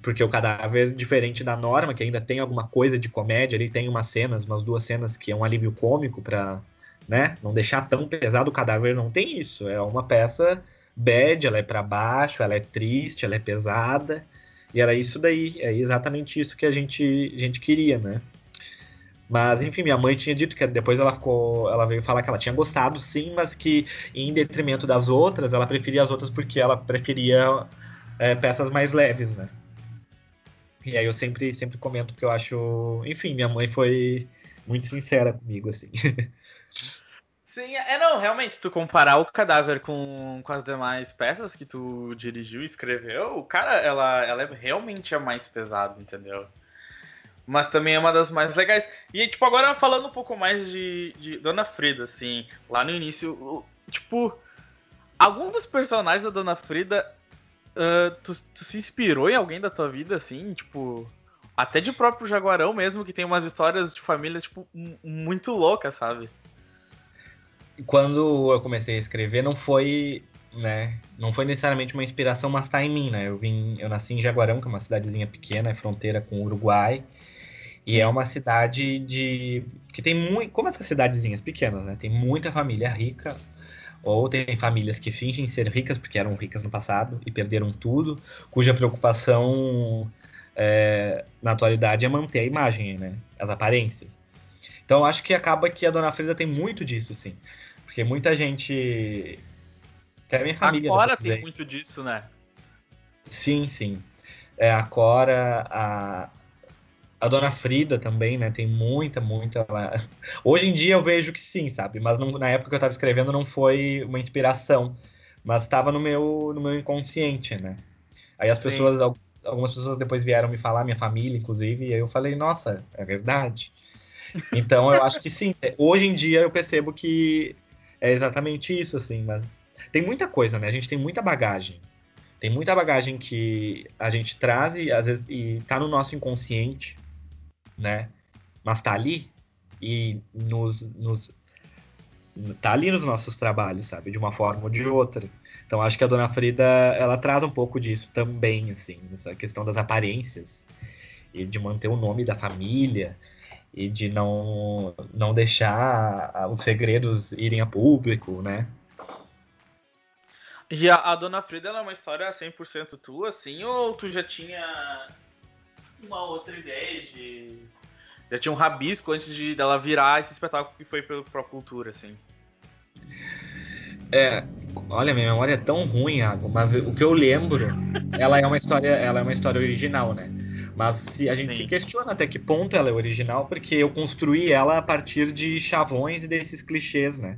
S2: Porque o Cadáver, diferente da Norma, que ainda tem alguma coisa de comédia, ele tem umas 2 cenas que é um alívio cômico pra, né, não deixar tão pesado. O Cadáver não tem isso, é uma peça bad, ela é pra baixo, ela é triste, ela é pesada, e era isso daí, é exatamente isso que a gente queria, né? Mas, enfim, minha mãe tinha dito que depois ela veio falar que ela tinha gostado, sim, mas que em detrimento das outras, ela preferia as outras porque ela preferia peças mais leves, né? E aí eu sempre comento que eu acho... Enfim, minha mãe foi muito sincera comigo, assim.
S1: Sim, não, realmente, tu comparar o Cadáver com as demais peças que tu dirigiu e escreveu, o cara, ela é realmente a mais pesada, entendeu? Mas também é uma das mais legais. E, tipo, agora falando um pouco mais de Dona Frida, assim, lá no início, tipo, algum dos personagens da Dona Frida, tu se inspirou em alguém da tua vida, assim, tipo, até de próprio Jaguarão mesmo, que tem umas histórias de família, tipo, muito loucas, sabe?
S2: Quando eu comecei a escrever, não foi, né, não foi necessariamente uma inspiração, mas tá em mim, né? Eu nasci em Jaguarão, que é uma cidadezinha pequena, é fronteira com o Uruguai, e é uma cidade que tem muito, como essas cidadezinhas pequenas, né? Tem muita família rica, ou tem famílias que fingem ser ricas porque eram ricas no passado e perderam tudo, cuja preocupação na atualidade é manter a imagem, né? As aparências. Então eu acho que acaba que a Dona Frida tem muito disso, sim. Porque muita gente. Até a minha família.
S1: A Cora tem muito disso, né?
S2: Sim, sim. A Cora, a Dona Frida também, né? Tem muita. Hoje em dia eu vejo que sim, sabe? Mas na época que eu estava escrevendo não foi uma inspiração. Mas estava no meu inconsciente, né? Aí algumas pessoas depois vieram me falar, minha família, inclusive, e aí eu falei, nossa, é verdade. Então eu acho que sim. Hoje em dia eu percebo que é exatamente isso, assim, mas tem muita coisa, né? A gente tem muita bagagem. Tem muita bagagem que a gente traz e às vezes tá no nosso inconsciente, né? Mas tá ali e tá ali nos nossos trabalhos, sabe? De uma forma ou de outra. Então acho que a Dona Frida, ela traz um pouco disso também, assim, essa questão das aparências e de manter o nome da família e de não deixar os segredos irem a público, né?
S1: E a Dona Frida, ela é uma história 100% tua, assim, ou tu já tinha uma outra ideia de... Já tinha um rabisco antes dela virar esse espetáculo que foi pra cultura, assim?
S2: Olha, minha memória é tão ruim, Iago, mas o que eu lembro, ela é uma história original, né? Mas se a gente se questiona até que ponto ela é original, porque eu construí ela a partir de chavões e desses clichês, né?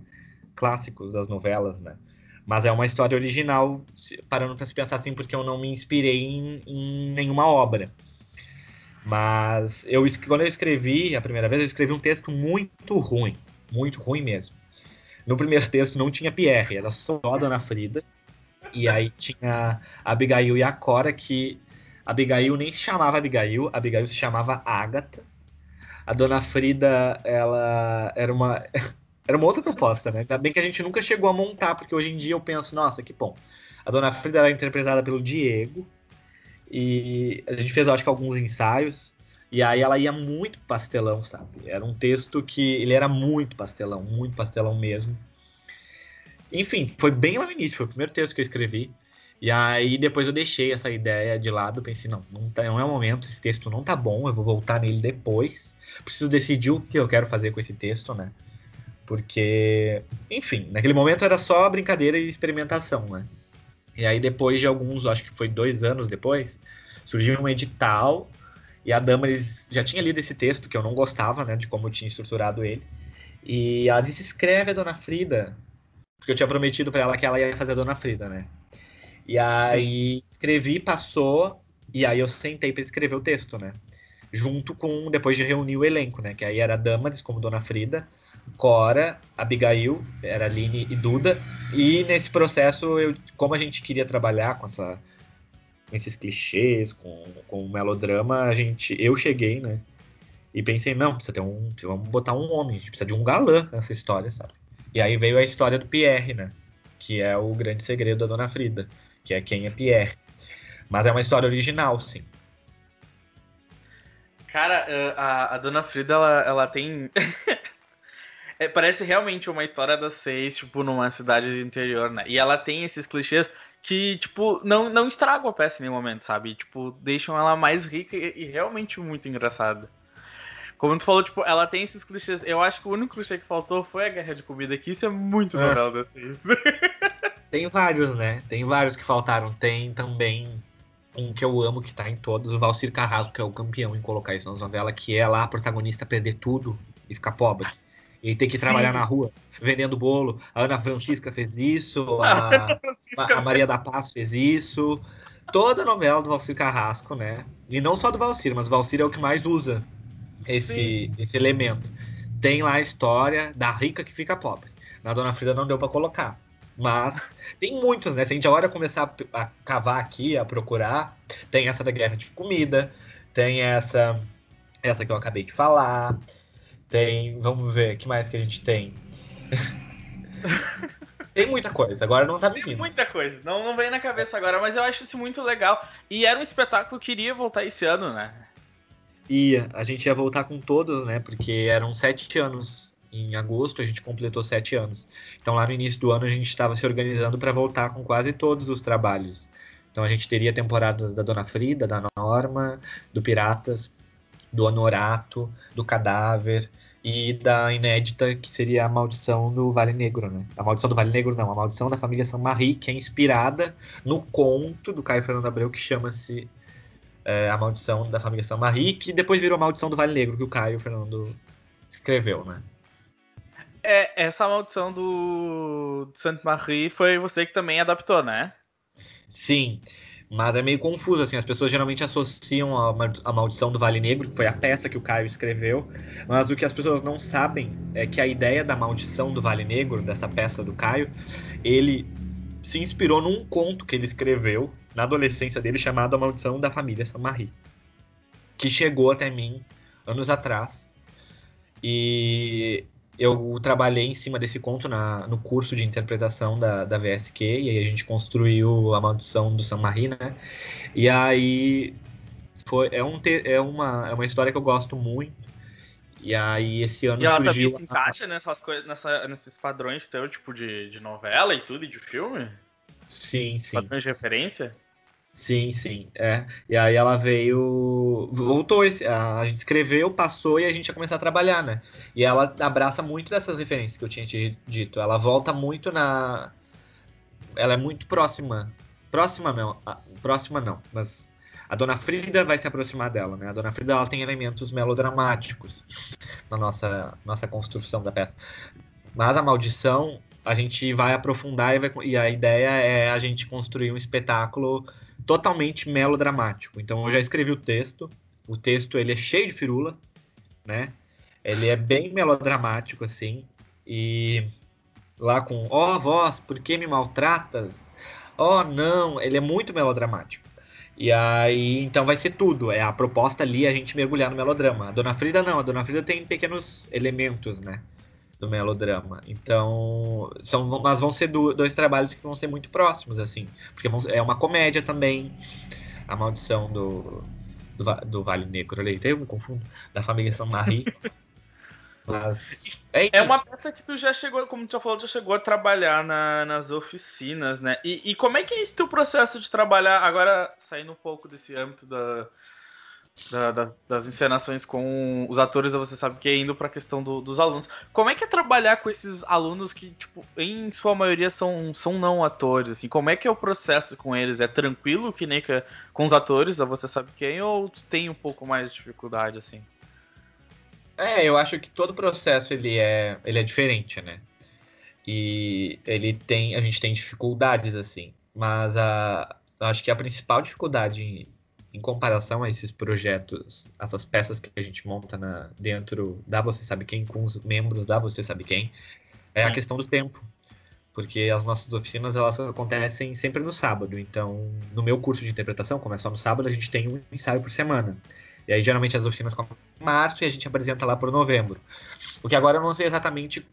S2: Clássicos das novelas, né? Mas é uma história original, parando para se pensar assim, porque eu não me inspirei em nenhuma obra. Mas quando eu escrevi a primeira vez, eu escrevi um texto muito ruim mesmo. No primeiro texto não tinha Pierre, era só a Dona Frida. E aí tinha a Abigail e a Cora, que a Abigail nem se chamava Abigail se chamava Ágata. A Dona Frida, ela era uma era uma outra proposta, né? Ainda bem que a gente nunca chegou a montar, porque hoje em dia eu penso, nossa, que bom. A Dona Frida era interpretada pelo Diego, e a gente fez, eu acho que, alguns ensaios, e aí ela ia muito pastelão, sabe? Era um texto que ele era muito pastelão mesmo. Enfim, foi bem lá no início, foi o primeiro texto que eu escrevi. E aí depois eu deixei essa ideia de lado, pensei, não é o momento, esse texto não tá bom, eu vou voltar nele depois. Preciso decidir o que eu quero fazer com esse texto, né? Porque, enfim, naquele momento era só brincadeira e experimentação, né? E aí depois de alguns, acho que foi 2 anos depois, surgiu um edital e a Damaris já tinha lido esse texto, que eu não gostava, né, de como eu tinha estruturado ele. E ela disse, escreve a Dona Frida, porque eu tinha prometido pra ela que ela ia fazer a Dona Frida, né? E aí escrevi, passou, e aí eu sentei pra escrever o texto, né? Junto com, depois de reunir o elenco, né? Que aí era Damaris como Dona Frida, Cora, Abigail, era Aline e Duda. E nesse processo, como a gente queria trabalhar com esses clichês, com o melodrama, eu cheguei, né? E pensei, não, vamos botar um homem, a gente precisa de um galã nessa história, sabe? E aí veio a história do Pierre, né? Que é o grande segredo da Dona Frida, que é quem é Pierre. Mas é uma história original, sim.
S1: Cara, a Dona Frida, ela tem... parece realmente uma história das 6, tipo, numa cidade do interior, né? E ela tem esses clichês que, tipo, não estragam a peça em nenhum momento, sabe? Tipo, deixam ela mais rica e realmente muito engraçada. Como tu falou, tipo, ela tem esses clichês. Eu acho que o único clichê que faltou foi a guerra de comida, que isso é muito novela das 6.
S2: Tem vários, né? Tem vários que faltaram. Tem também um que eu amo, que tá em todos, o Valcir Carrasco, que é o campeão em colocar isso nas novelas, que é lá a protagonista perder tudo e ficar pobre. E ter que trabalhar na rua, vendendo bolo. A Ana Francisca fez isso, a Maria da Paz fez isso. Toda a novela do Valcir Carrasco, né? E não só do Valcir, mas o Valcir é o que mais usa esse elemento. Tem lá a história da rica que fica pobre. Na Dona Frida não deu pra colocar. Mas tem muitos, né? Se a gente agora começar a cavar aqui, a procurar, tem essa da guerra de comida, tem essa que eu acabei de falar, tem, vamos ver, o que mais que a gente tem? Tem muita coisa, agora não tá me vindo.
S1: Tem muita coisa, não vem na cabeça agora, mas eu acho isso muito legal. E era um espetáculo que iria voltar esse ano, né?
S2: A gente ia voltar com todos, né? Porque eram 7 anos. Em agosto a gente completou 7 anos. Então lá no início do ano a gente estava se organizando para voltar com quase todos os trabalhos. Então a gente teria temporadas da Dona Frida, da Norma, do Piratas, do Honorato, do Cadáver e da inédita, que seria a Maldição do Vale Negro, né? A Maldição do Vale Negro não, a Maldição da Família Saint-Marie, que é inspirada no conto do Caio Fernando Abreu, que chama-se A Maldição da Família Saint-Marie, que depois virou Maldição do Vale Negro, que o Caio Fernando escreveu, né?
S1: Essa maldição do Saint-Marie foi você que também adaptou, né?
S2: Sim, mas é meio confuso, assim, as pessoas geralmente associam a Maldição do Vale Negro, que foi a peça que o Caio escreveu, mas o que as pessoas não sabem é que a ideia da Maldição do Vale Negro, dessa peça do Caio, ele se inspirou num conto que ele escreveu na adolescência dele, chamado A Maldição da Família Saint-Marie, que chegou até mim anos atrás, e eu trabalhei em cima desse conto no curso de interpretação da VSQ, e aí a gente construiu A Maldição do Saint-Marie, né? E aí é uma história que eu gosto muito. E aí esse ano
S1: e ela
S2: surgiu...
S1: também se encaixa nessas coisas, nesses padrões teu, tipo de novela e tudo, e de filme?
S2: Sim.
S1: Padrões de referência?
S2: Sim, E aí ela voltou, a gente escreveu, passou e a gente ia começar a trabalhar, né? E ela abraça muito dessas referências que eu tinha te dito. Ela volta muito ela é muito próxima. Próxima não, mas a Dona Frida vai se aproximar dela, né? A Dona Frida, ela tem elementos melodramáticos na nossa construção da peça. Mas a Maldição, a gente vai aprofundar e a ideia é a gente construir um espetáculo totalmente melodramático. Então eu já escrevi o texto, o texto ele é cheio de firula, né? Ele é bem melodramático, assim, e lá com, ó, voz, por que me maltratas? Oh, não, ele é muito melodramático. E aí, então vai ser tudo. A proposta ali é a gente mergulhar no melodrama. A Dona Frida não, a Dona Frida tem pequenos elementos, né, do melodrama. Então, mas vão ser dois trabalhos que vão ser muito próximos, assim. Porque é uma comédia também. A Maldição do Vale Negro. Ali, eu me confundo. Da família Saint-Marie. Mas é
S1: É uma
S2: isso.
S1: peça que tu já chegou, como tu já falou, já chegou a trabalhar nas oficinas, né? E como é que é esse teu processo de trabalhar, agora saindo um pouco desse âmbito das encenações com os atores, você sabe que é indo para a questão dos alunos. Como é que é trabalhar com esses alunos que, tipo, em sua maioria são não atores, assim? Como é que é o processo com eles? É tranquilo que nem com os atores, você sabe quem, ou tu tem um pouco mais de dificuldade, assim?
S2: Eu acho que todo processo ele é diferente, né? E a gente tem dificuldades assim, mas eu acho que a principal dificuldade em comparação a esses projetos, essas peças que a gente monta dentro da Você Sabe Quem, com os membros da Você Sabe Quem, é a
S1: Sim.
S2: questão do tempo. Porque as nossas oficinas elas acontecem sempre no sábado. Então, no meu curso de interpretação, como é só no sábado, a gente tem um ensaio por semana. E aí, geralmente, as oficinas começam em março e a gente apresenta lá por novembro. Porque agora eu não sei exatamente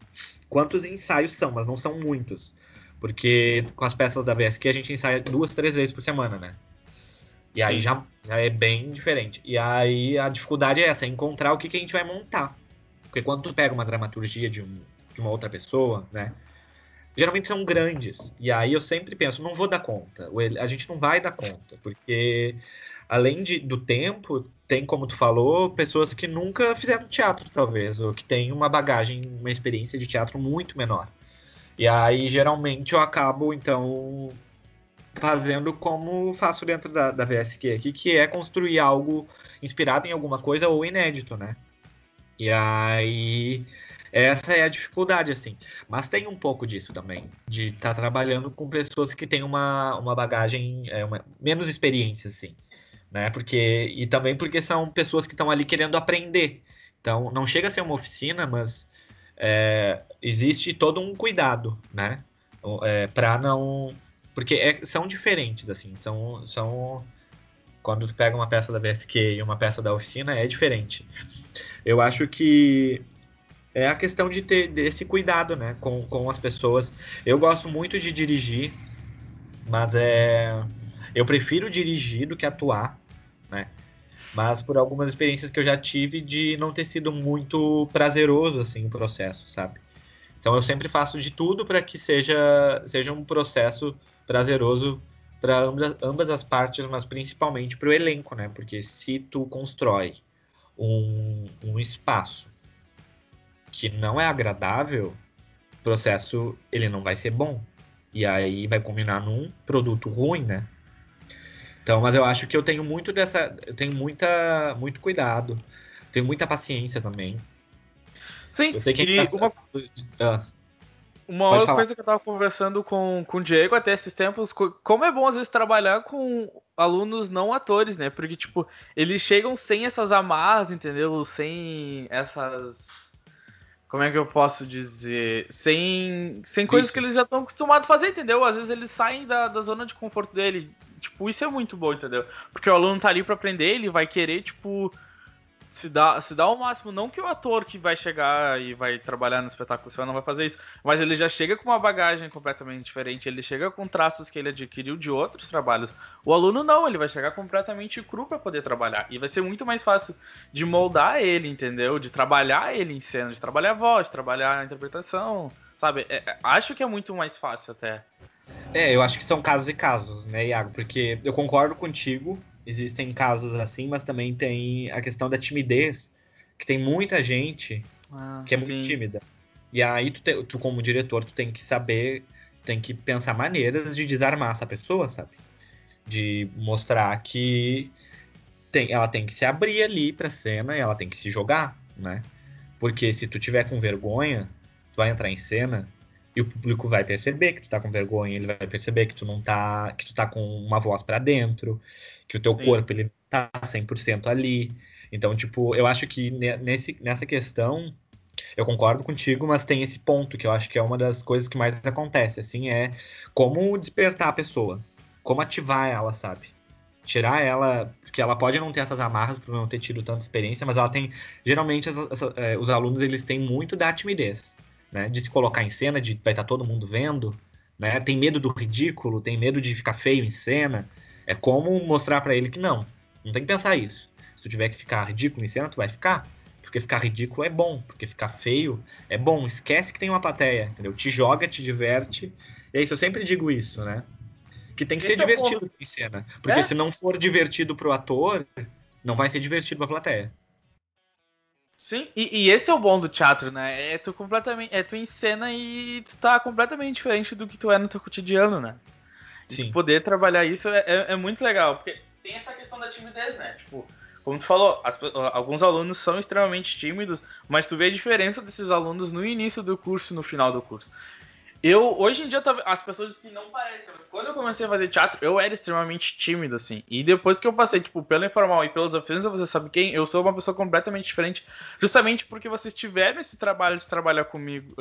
S2: quantos ensaios são, mas não são muitos. Porque com as peças da VSQ a gente ensaia 2, 3 vezes por semana, né? E aí
S1: Sim.
S2: já é bem diferente. E aí a dificuldade é essa, é encontrar o que a gente vai montar. Porque quando tu pega uma dramaturgia de uma outra pessoa, né? Geralmente são grandes. E aí eu sempre penso, não vou dar conta. A gente não vai dar conta. Porque além do tempo, tem, como tu falou, pessoas que nunca fizeram teatro, talvez, ou que têm uma bagagem, uma experiência de teatro muito menor. E aí, geralmente, eu acabo, então, fazendo como faço dentro da VSQ aqui, que é construir algo inspirado em alguma coisa ou inédito, né? E aí, essa é a dificuldade, assim. Mas tem um pouco disso também, de estar trabalhando com pessoas que têm uma bagagem, menos experiência, assim, né? E também porque são pessoas que estão ali querendo aprender. Então, não chega a ser uma oficina, mas existe todo um cuidado, né? Para não... Porque são diferentes, assim, são... Quando tu pega uma peça da VSQ e uma peça da oficina, é diferente. Eu acho que é a questão de ter esse cuidado, né, com as pessoas. Eu gosto muito de dirigir, mas eu prefiro dirigir do que atuar, né? Mas por algumas experiências que eu já tive de não ter sido muito prazeroso assim o processo, sabe? Então eu sempre faço de tudo para que seja um processo prazeroso para ambas as partes, mas principalmente para o elenco, né? Porque se tu constrói um espaço que não é agradável, o processo ele não vai ser bom. E aí vai combinar num produto ruim, né? Então, mas eu acho que eu tenho eu tenho muito cuidado, tenho muita paciência também.
S1: Sim,
S2: Eu sei que é
S1: e
S2: engraçado.
S1: uma
S2: Pode
S1: outra
S2: falar.
S1: coisa que eu tava conversando com o Diego até esses tempos, como é bom às vezes trabalhar com alunos não atores, né? Porque, tipo, eles chegam sem essas amarras, entendeu? Sem essas. Como é que eu posso dizer? Sem coisas que eles
S2: Vícios.
S1: já estão acostumados a fazer, entendeu? Às vezes eles saem da zona de conforto dele. Tipo, isso é muito bom, entendeu? Porque o aluno tá ali pra aprender, ele vai querer, tipo, se dá ao máximo. Não que o ator que vai chegar e vai trabalhar no espetáculo só não vai fazer isso, mas ele já chega com uma bagagem completamente diferente, ele chega com traços que ele adquiriu de outros trabalhos. O aluno não, ele vai chegar completamente cru para poder trabalhar, e vai ser muito mais fácil de moldar ele, entendeu? De trabalhar ele em cena, de trabalhar a voz, de trabalhar a interpretação, sabe? Acho que é muito mais fácil até.
S2: Eu acho que são casos e casos, né, Iago? Porque eu concordo contigo, existem casos assim, mas também tem a questão da timidez, que tem muita gente que é muito
S1: Sim.
S2: tímida. E aí tu como diretor, tu tem que saber, tem que pensar maneiras de desarmar essa pessoa, sabe? De mostrar que ela tem que se abrir ali pra cena e ela tem que se jogar, né? Porque se tu tiver com vergonha, tu vai entrar em cena E o público vai perceber que tu tá com vergonha, ele vai perceber que tu não tá, que tu tá com uma voz pra dentro, que o teu
S1: Sim.
S2: corpo, ele tá 100% ali. Então, tipo, eu acho que nessa questão, eu concordo contigo, mas tem esse ponto que eu acho que é uma das coisas que mais acontece, assim, é como despertar a pessoa, como ativar ela, sabe? Tirar ela, porque ela pode não ter essas amarras por não ter tido tanta experiência, mas ela tem, geralmente os alunos eles têm muito da timidez, né? De se colocar em cena, de vai estar todo mundo vendo, né? Tem medo do ridículo, tem medo de ficar feio em cena. É como mostrar pra ele que não tem que pensar isso. Se tu tiver que ficar ridículo em cena, tu vai ficar. Porque ficar ridículo é bom, porque ficar feio é bom. Esquece que tem uma plateia, entendeu? Te joga, te diverte. E é isso, eu sempre digo isso, né? Que tem que ser
S1: Esse é o ponto.
S2: divertido em cena. Porque
S1: É?
S2: se não for divertido pro ator, não vai ser divertido pra plateia.
S1: Sim, e esse é o bom do teatro, né? É tu completamente. É tu em cena e tu tá completamente diferente do que tu é no teu cotidiano, né? E tu
S2: Sim.
S1: poder trabalhar isso é muito legal, porque tem essa questão da timidez, né? Tipo, como tu falou, alguns alunos são extremamente tímidos, mas tu vê a diferença desses alunos no início do curso e no final do curso. Hoje em dia, as pessoas que não parecem, mas quando eu comecei a fazer teatro, eu era extremamente tímido, assim. E depois que eu passei, tipo, pelo informal e pelas oficinas, você sabe quem? Eu sou uma pessoa completamente diferente, justamente porque vocês tiveram esse trabalho de trabalhar comigo,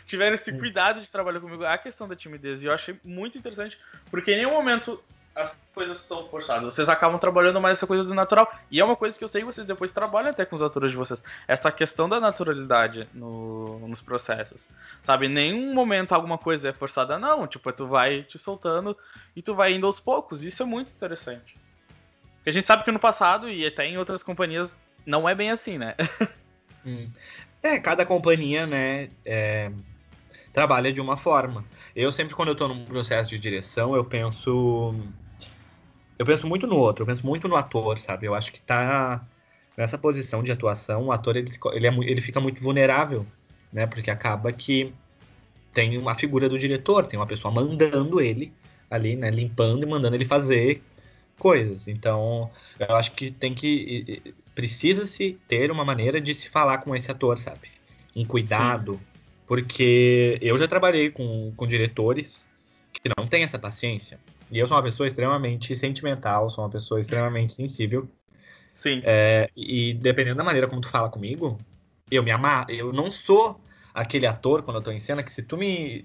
S1: tiveram esse cuidado de trabalhar comigo, a questão da timidez. E eu achei muito interessante, porque em nenhum momento as coisas são forçadas. Vocês acabam trabalhando mais essa coisa do natural. E é uma coisa que eu sei que vocês depois trabalham até com os atores de vocês. Essa questão da naturalidade nos processos. Sabe, em nenhum momento alguma coisa é forçada, não. Tipo, tu vai te soltando e tu vai indo aos poucos. Isso é muito interessante. Porque a gente sabe que no passado, e até em outras companhias, não é bem assim, né?
S2: Cada companhia, né, trabalha de uma forma. Eu sempre, quando eu tô num processo de direção, eu penso muito no outro, eu penso muito no ator, sabe? Eu acho que tá nessa posição de atuação, o ator ele fica muito vulnerável, né? Porque acaba que tem uma figura do diretor, tem uma pessoa mandando ele ali, né? Limpando e mandando ele fazer coisas. Então, eu acho que precisa-se ter uma maneira de se falar com esse ator, sabe? Um
S1: Sim.
S2: cuidado, porque eu já trabalhei com diretores que não têm essa paciência. E eu sou uma pessoa extremamente sentimental, sou uma pessoa extremamente sensível.
S1: Sim.
S2: E dependendo da maneira como tu fala comigo, eu me amar. Eu não sou aquele ator, quando eu tô em cena, que se tu me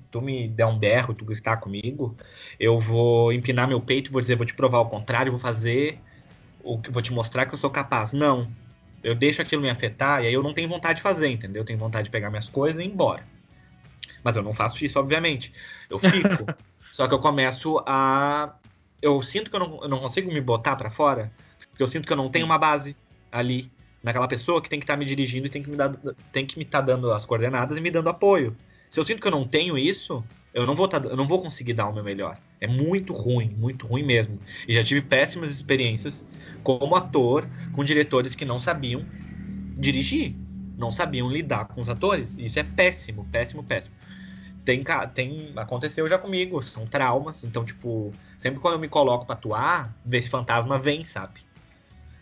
S2: der um berro, tu gritar comigo, eu vou empinar meu peito e vou dizer, vou te provar o contrário, vou fazer, vou te mostrar que eu sou capaz. Não. Eu deixo aquilo me afetar e aí eu não tenho vontade de fazer, entendeu? Eu tenho vontade de pegar minhas coisas e ir embora. Mas eu não faço isso, obviamente. Eu fico. Só que eu começo a. Eu sinto que eu não consigo me botar pra fora, porque eu sinto que eu não tenho
S1: Sim.
S2: uma base ali, naquela pessoa que tem que estar me dirigindo e tem que me estar dando as coordenadas e me dando apoio. Se eu sinto que eu não tenho isso, eu não vou conseguir dar o meu melhor. É muito ruim mesmo. E já tive péssimas experiências como ator com diretores que não sabiam dirigir, não sabiam lidar com os atores. Isso é péssimo, péssimo, péssimo. Aconteceu já comigo, são traumas, então, tipo, sempre quando eu me coloco pra atuar, esse fantasma vem, sabe?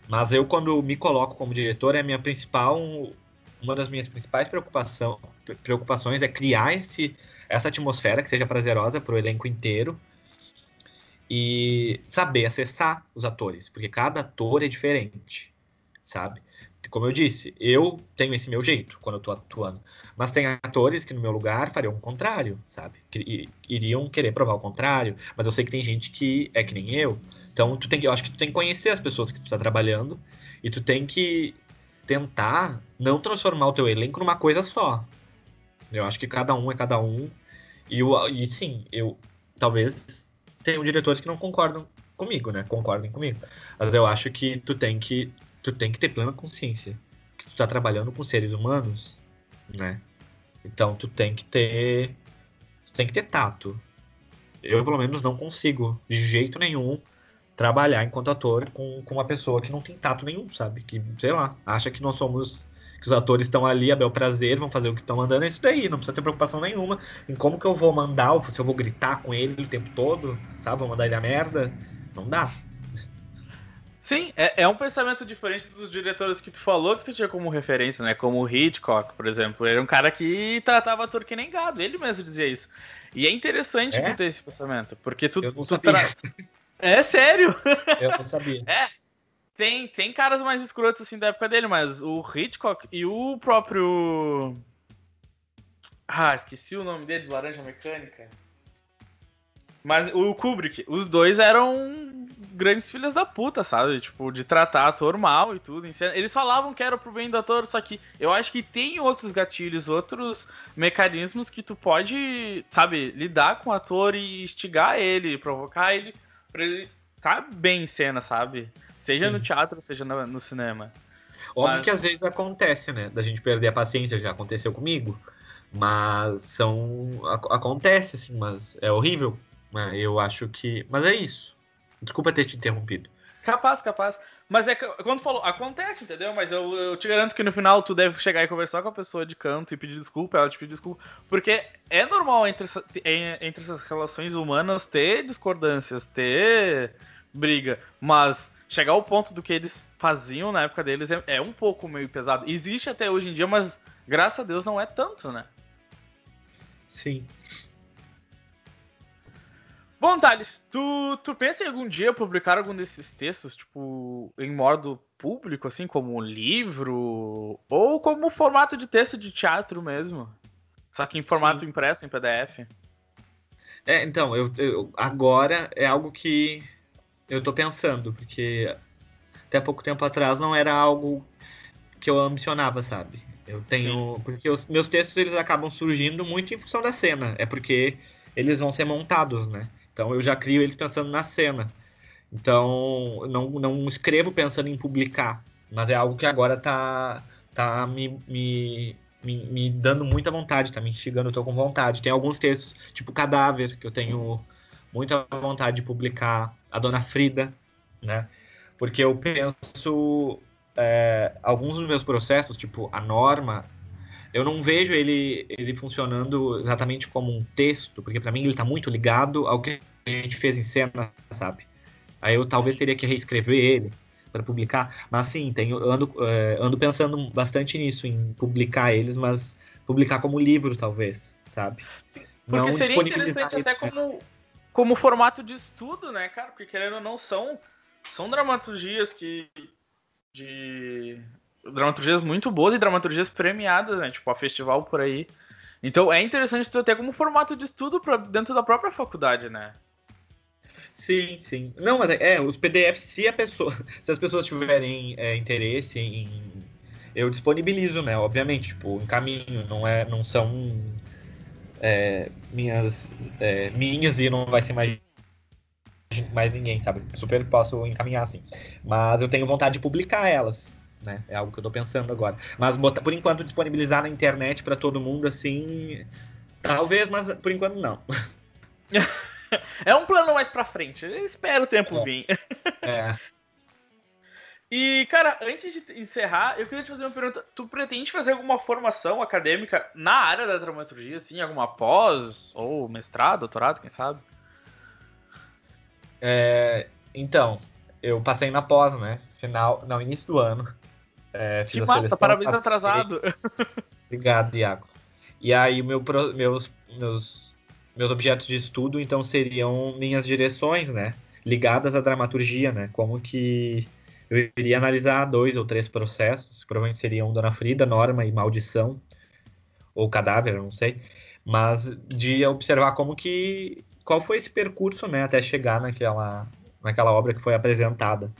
S2: Mas eu, quando me coloco como diretor, uma das minhas principais preocupações é criar essa atmosfera que seja prazerosa pro elenco inteiro e saber acessar os atores, porque cada ator é diferente, sabe? Como eu disse, eu tenho esse meu jeito quando eu tô atuando. Mas tem atores que no meu lugar fariam o contrário, sabe? Que iriam querer provar o contrário. Mas eu sei que tem gente que é que nem eu. Então eu acho que tu tem que conhecer as pessoas que tu tá trabalhando e tu tem que tentar não transformar o teu elenco numa coisa só. Eu acho que cada um é cada um. E sim, eu talvez tenham diretores que não concordam comigo, né? Concordem comigo. Mas eu acho que tu tem que ter plena consciência que tu tá trabalhando com seres humanos, né? Então tu tem que ter tato. Eu, pelo menos, não consigo, de jeito nenhum, trabalhar enquanto ator com uma pessoa que não tem tato nenhum, sabe? Que, sei lá, acha que nós somos. Que os atores estão ali a bel prazer, vão fazer o que estão mandando, é isso daí, não precisa ter preocupação nenhuma em como que eu vou mandar, ou se eu vou gritar com ele o tempo todo, sabe? Vou mandar ele a merda. Não dá.
S1: Sim, é um pensamento diferente dos diretores que tu falou, que tu tinha como referência, né? Como o Hitchcock, por exemplo. Ele era um cara que tratava ator que nem gado, ele mesmo dizia isso. E é interessante tu
S2: É?
S1: ter esse pensamento, porque tu...
S2: Eu não sabia.
S1: É sério!
S2: Eu não sabia.
S1: Tem caras mais escrotos assim da época dele, mas o Hitchcock e o próprio... Ah, esqueci o nome dele, de Laranja Mecânica. Mas o Kubrick, os dois eram grandes filhas da puta, sabe? Tipo, de tratar ator mal e tudo. Eles falavam que era pro bem do ator, só que eu acho que tem outros gatilhos, outros mecanismos que tu pode, sabe, lidar com o ator e instigar ele, provocar ele, pra ele tá bem em cena, sabe? Seja
S2: Sim.
S1: no teatro, seja no cinema.
S2: Óbvio que às vezes acontece, né? Da gente perder a paciência, já aconteceu comigo. Mas acontece, assim, mas é horrível. Né? Eu acho que. Mas é isso. Desculpa ter te interrompido.
S1: Capaz. Mas é que, quando tu falou, acontece, entendeu? Mas eu te garanto que no final tu deve chegar e conversar com a pessoa de canto e pedir desculpa, ela te pedir desculpa. Porque é normal entre essas relações humanas ter discordâncias, ter briga. Mas chegar ao ponto do que eles faziam na época deles é um pouco meio pesado. Existe até hoje em dia, mas graças a Deus não é tanto, né?
S2: Sim.
S1: Bom, Thales, tu pensa em algum dia publicar algum desses textos, tipo, em modo público, assim, como um livro, ou como formato de texto de teatro mesmo? Só que em formato
S2: Sim.
S1: impresso, em PDF?
S2: Então, agora é algo que eu tô pensando, porque até pouco tempo atrás não era algo que eu ambicionava, sabe? Eu tenho.
S1: Sim.
S2: Porque os meus textos eles acabam surgindo muito em função da cena. É porque eles vão ser montados, né? Então eu já crio eles pensando na cena. Então não escrevo pensando em publicar. Mas é algo que agora tá me dando muita vontade, tá me instigando, eu tô com vontade. Tem alguns textos, tipo Cadáver, que eu tenho muita vontade de publicar. A Dona Frida, né? Porque eu penso. Alguns dos meus processos, tipo a norma, eu não vejo ele funcionando exatamente como um texto, porque para mim ele tá muito ligado ao que a gente fez em cena, sabe? Aí eu talvez teria que reescrever ele para publicar, mas sim, ando pensando bastante nisso, em publicar eles, mas publicar como livro, talvez, sabe?
S1: Sim, porque
S2: Não
S1: seria
S2: disponibilizar
S1: interessante
S2: ele,
S1: até
S2: né?
S1: como formato de estudo, né, cara? Porque querendo ou não, são dramaturgias de dramaturgias muito boas e dramaturgias premiadas, né? Tipo, a festival por aí. Então é interessante tu até como formato de estudo pra dentro da própria faculdade, né?
S2: Sim, sim. Não, mas os PDFs, se as pessoas tiverem interesse eu disponibilizo, né? Obviamente, tipo, encaminho, não são minhas e não vai ser mais ninguém, sabe? Super posso encaminhar, assim. Mas eu tenho vontade de publicar elas, né? É algo que eu tô pensando agora. Mas por enquanto disponibilizar na internet para todo mundo, assim, talvez, mas por enquanto não.
S1: É um plano mais pra frente. Espero o tempo vir.
S2: É.
S1: E, cara, antes de encerrar, eu queria te fazer uma pergunta. Tu pretende fazer alguma formação acadêmica na área da dramaturgia, assim? Alguma pós? Ou mestrado, doutorado, quem sabe?
S2: Então, eu passei na pós, né? Início do ano.
S1: Que
S2: Fiz a
S1: massa,
S2: seleção,
S1: parabéns
S2: passei.
S1: atrasado.
S2: Obrigado, Iago. E aí, meus objetos de estudo, então, seriam minhas direções, né? Ligadas à dramaturgia, né? Como que eu iria analisar 2 ou 3 processos, provavelmente seriam Dona Frida, Norma e Maldição, ou Cadáver, eu não sei. Mas de observar qual foi esse percurso, né? Até chegar naquela obra que foi apresentada.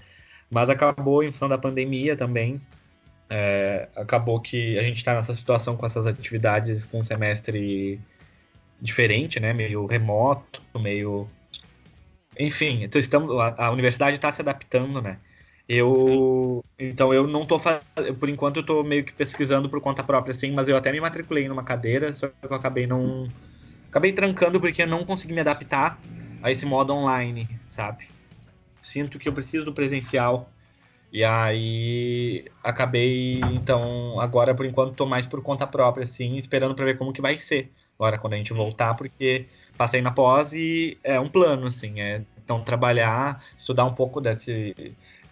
S2: Mas acabou, em função da pandemia também, acabou que a gente está nessa situação com essas atividades com um semestre diferente, né? Meio remoto, meio. Enfim, então a universidade está se adaptando, né?
S1: Sim.
S2: Então eu não tô por enquanto eu tô meio que pesquisando por conta própria, assim, mas eu até me matriculei numa cadeira, só que eu acabei trancando porque eu não consegui me adaptar a esse modo online, sabe? Sinto que eu preciso do presencial. E aí acabei, então, agora por enquanto tô mais por conta própria, assim, esperando para ver como que vai ser agora quando a gente voltar, porque passei na pós e é um plano, assim, então trabalhar, estudar um pouco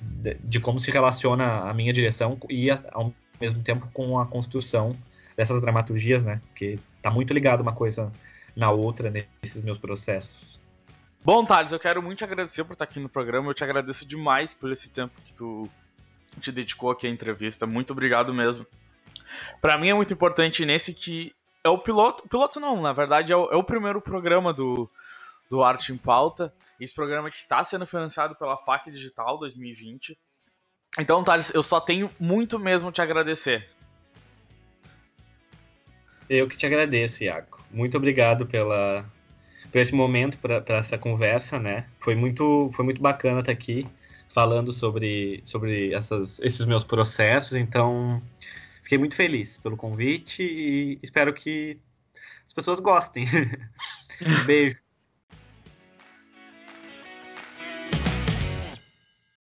S2: de como se relaciona a minha direção e, ao mesmo tempo, com a construção dessas dramaturgias, né? Porque tá muito ligado uma coisa na outra nesses meus processos.
S1: Bom, Thales, eu quero muito te agradecer por estar aqui no programa. Eu te agradeço demais por esse tempo que tu te dedicou aqui à entrevista. Muito obrigado mesmo. Para mim é muito importante nesse que é o piloto não, na verdade é o primeiro programa do Arte em Pauta. Esse programa que está sendo financiado pela FAC Digital 2020. Então, Thales, eu só tenho muito mesmo te agradecer.
S2: Eu que te agradeço, Iago. Muito obrigado por esse momento, para essa conversa, né? Foi muito bacana estar aqui falando sobre esses meus processos. Então, fiquei muito feliz pelo convite e espero que as pessoas gostem. Beijo.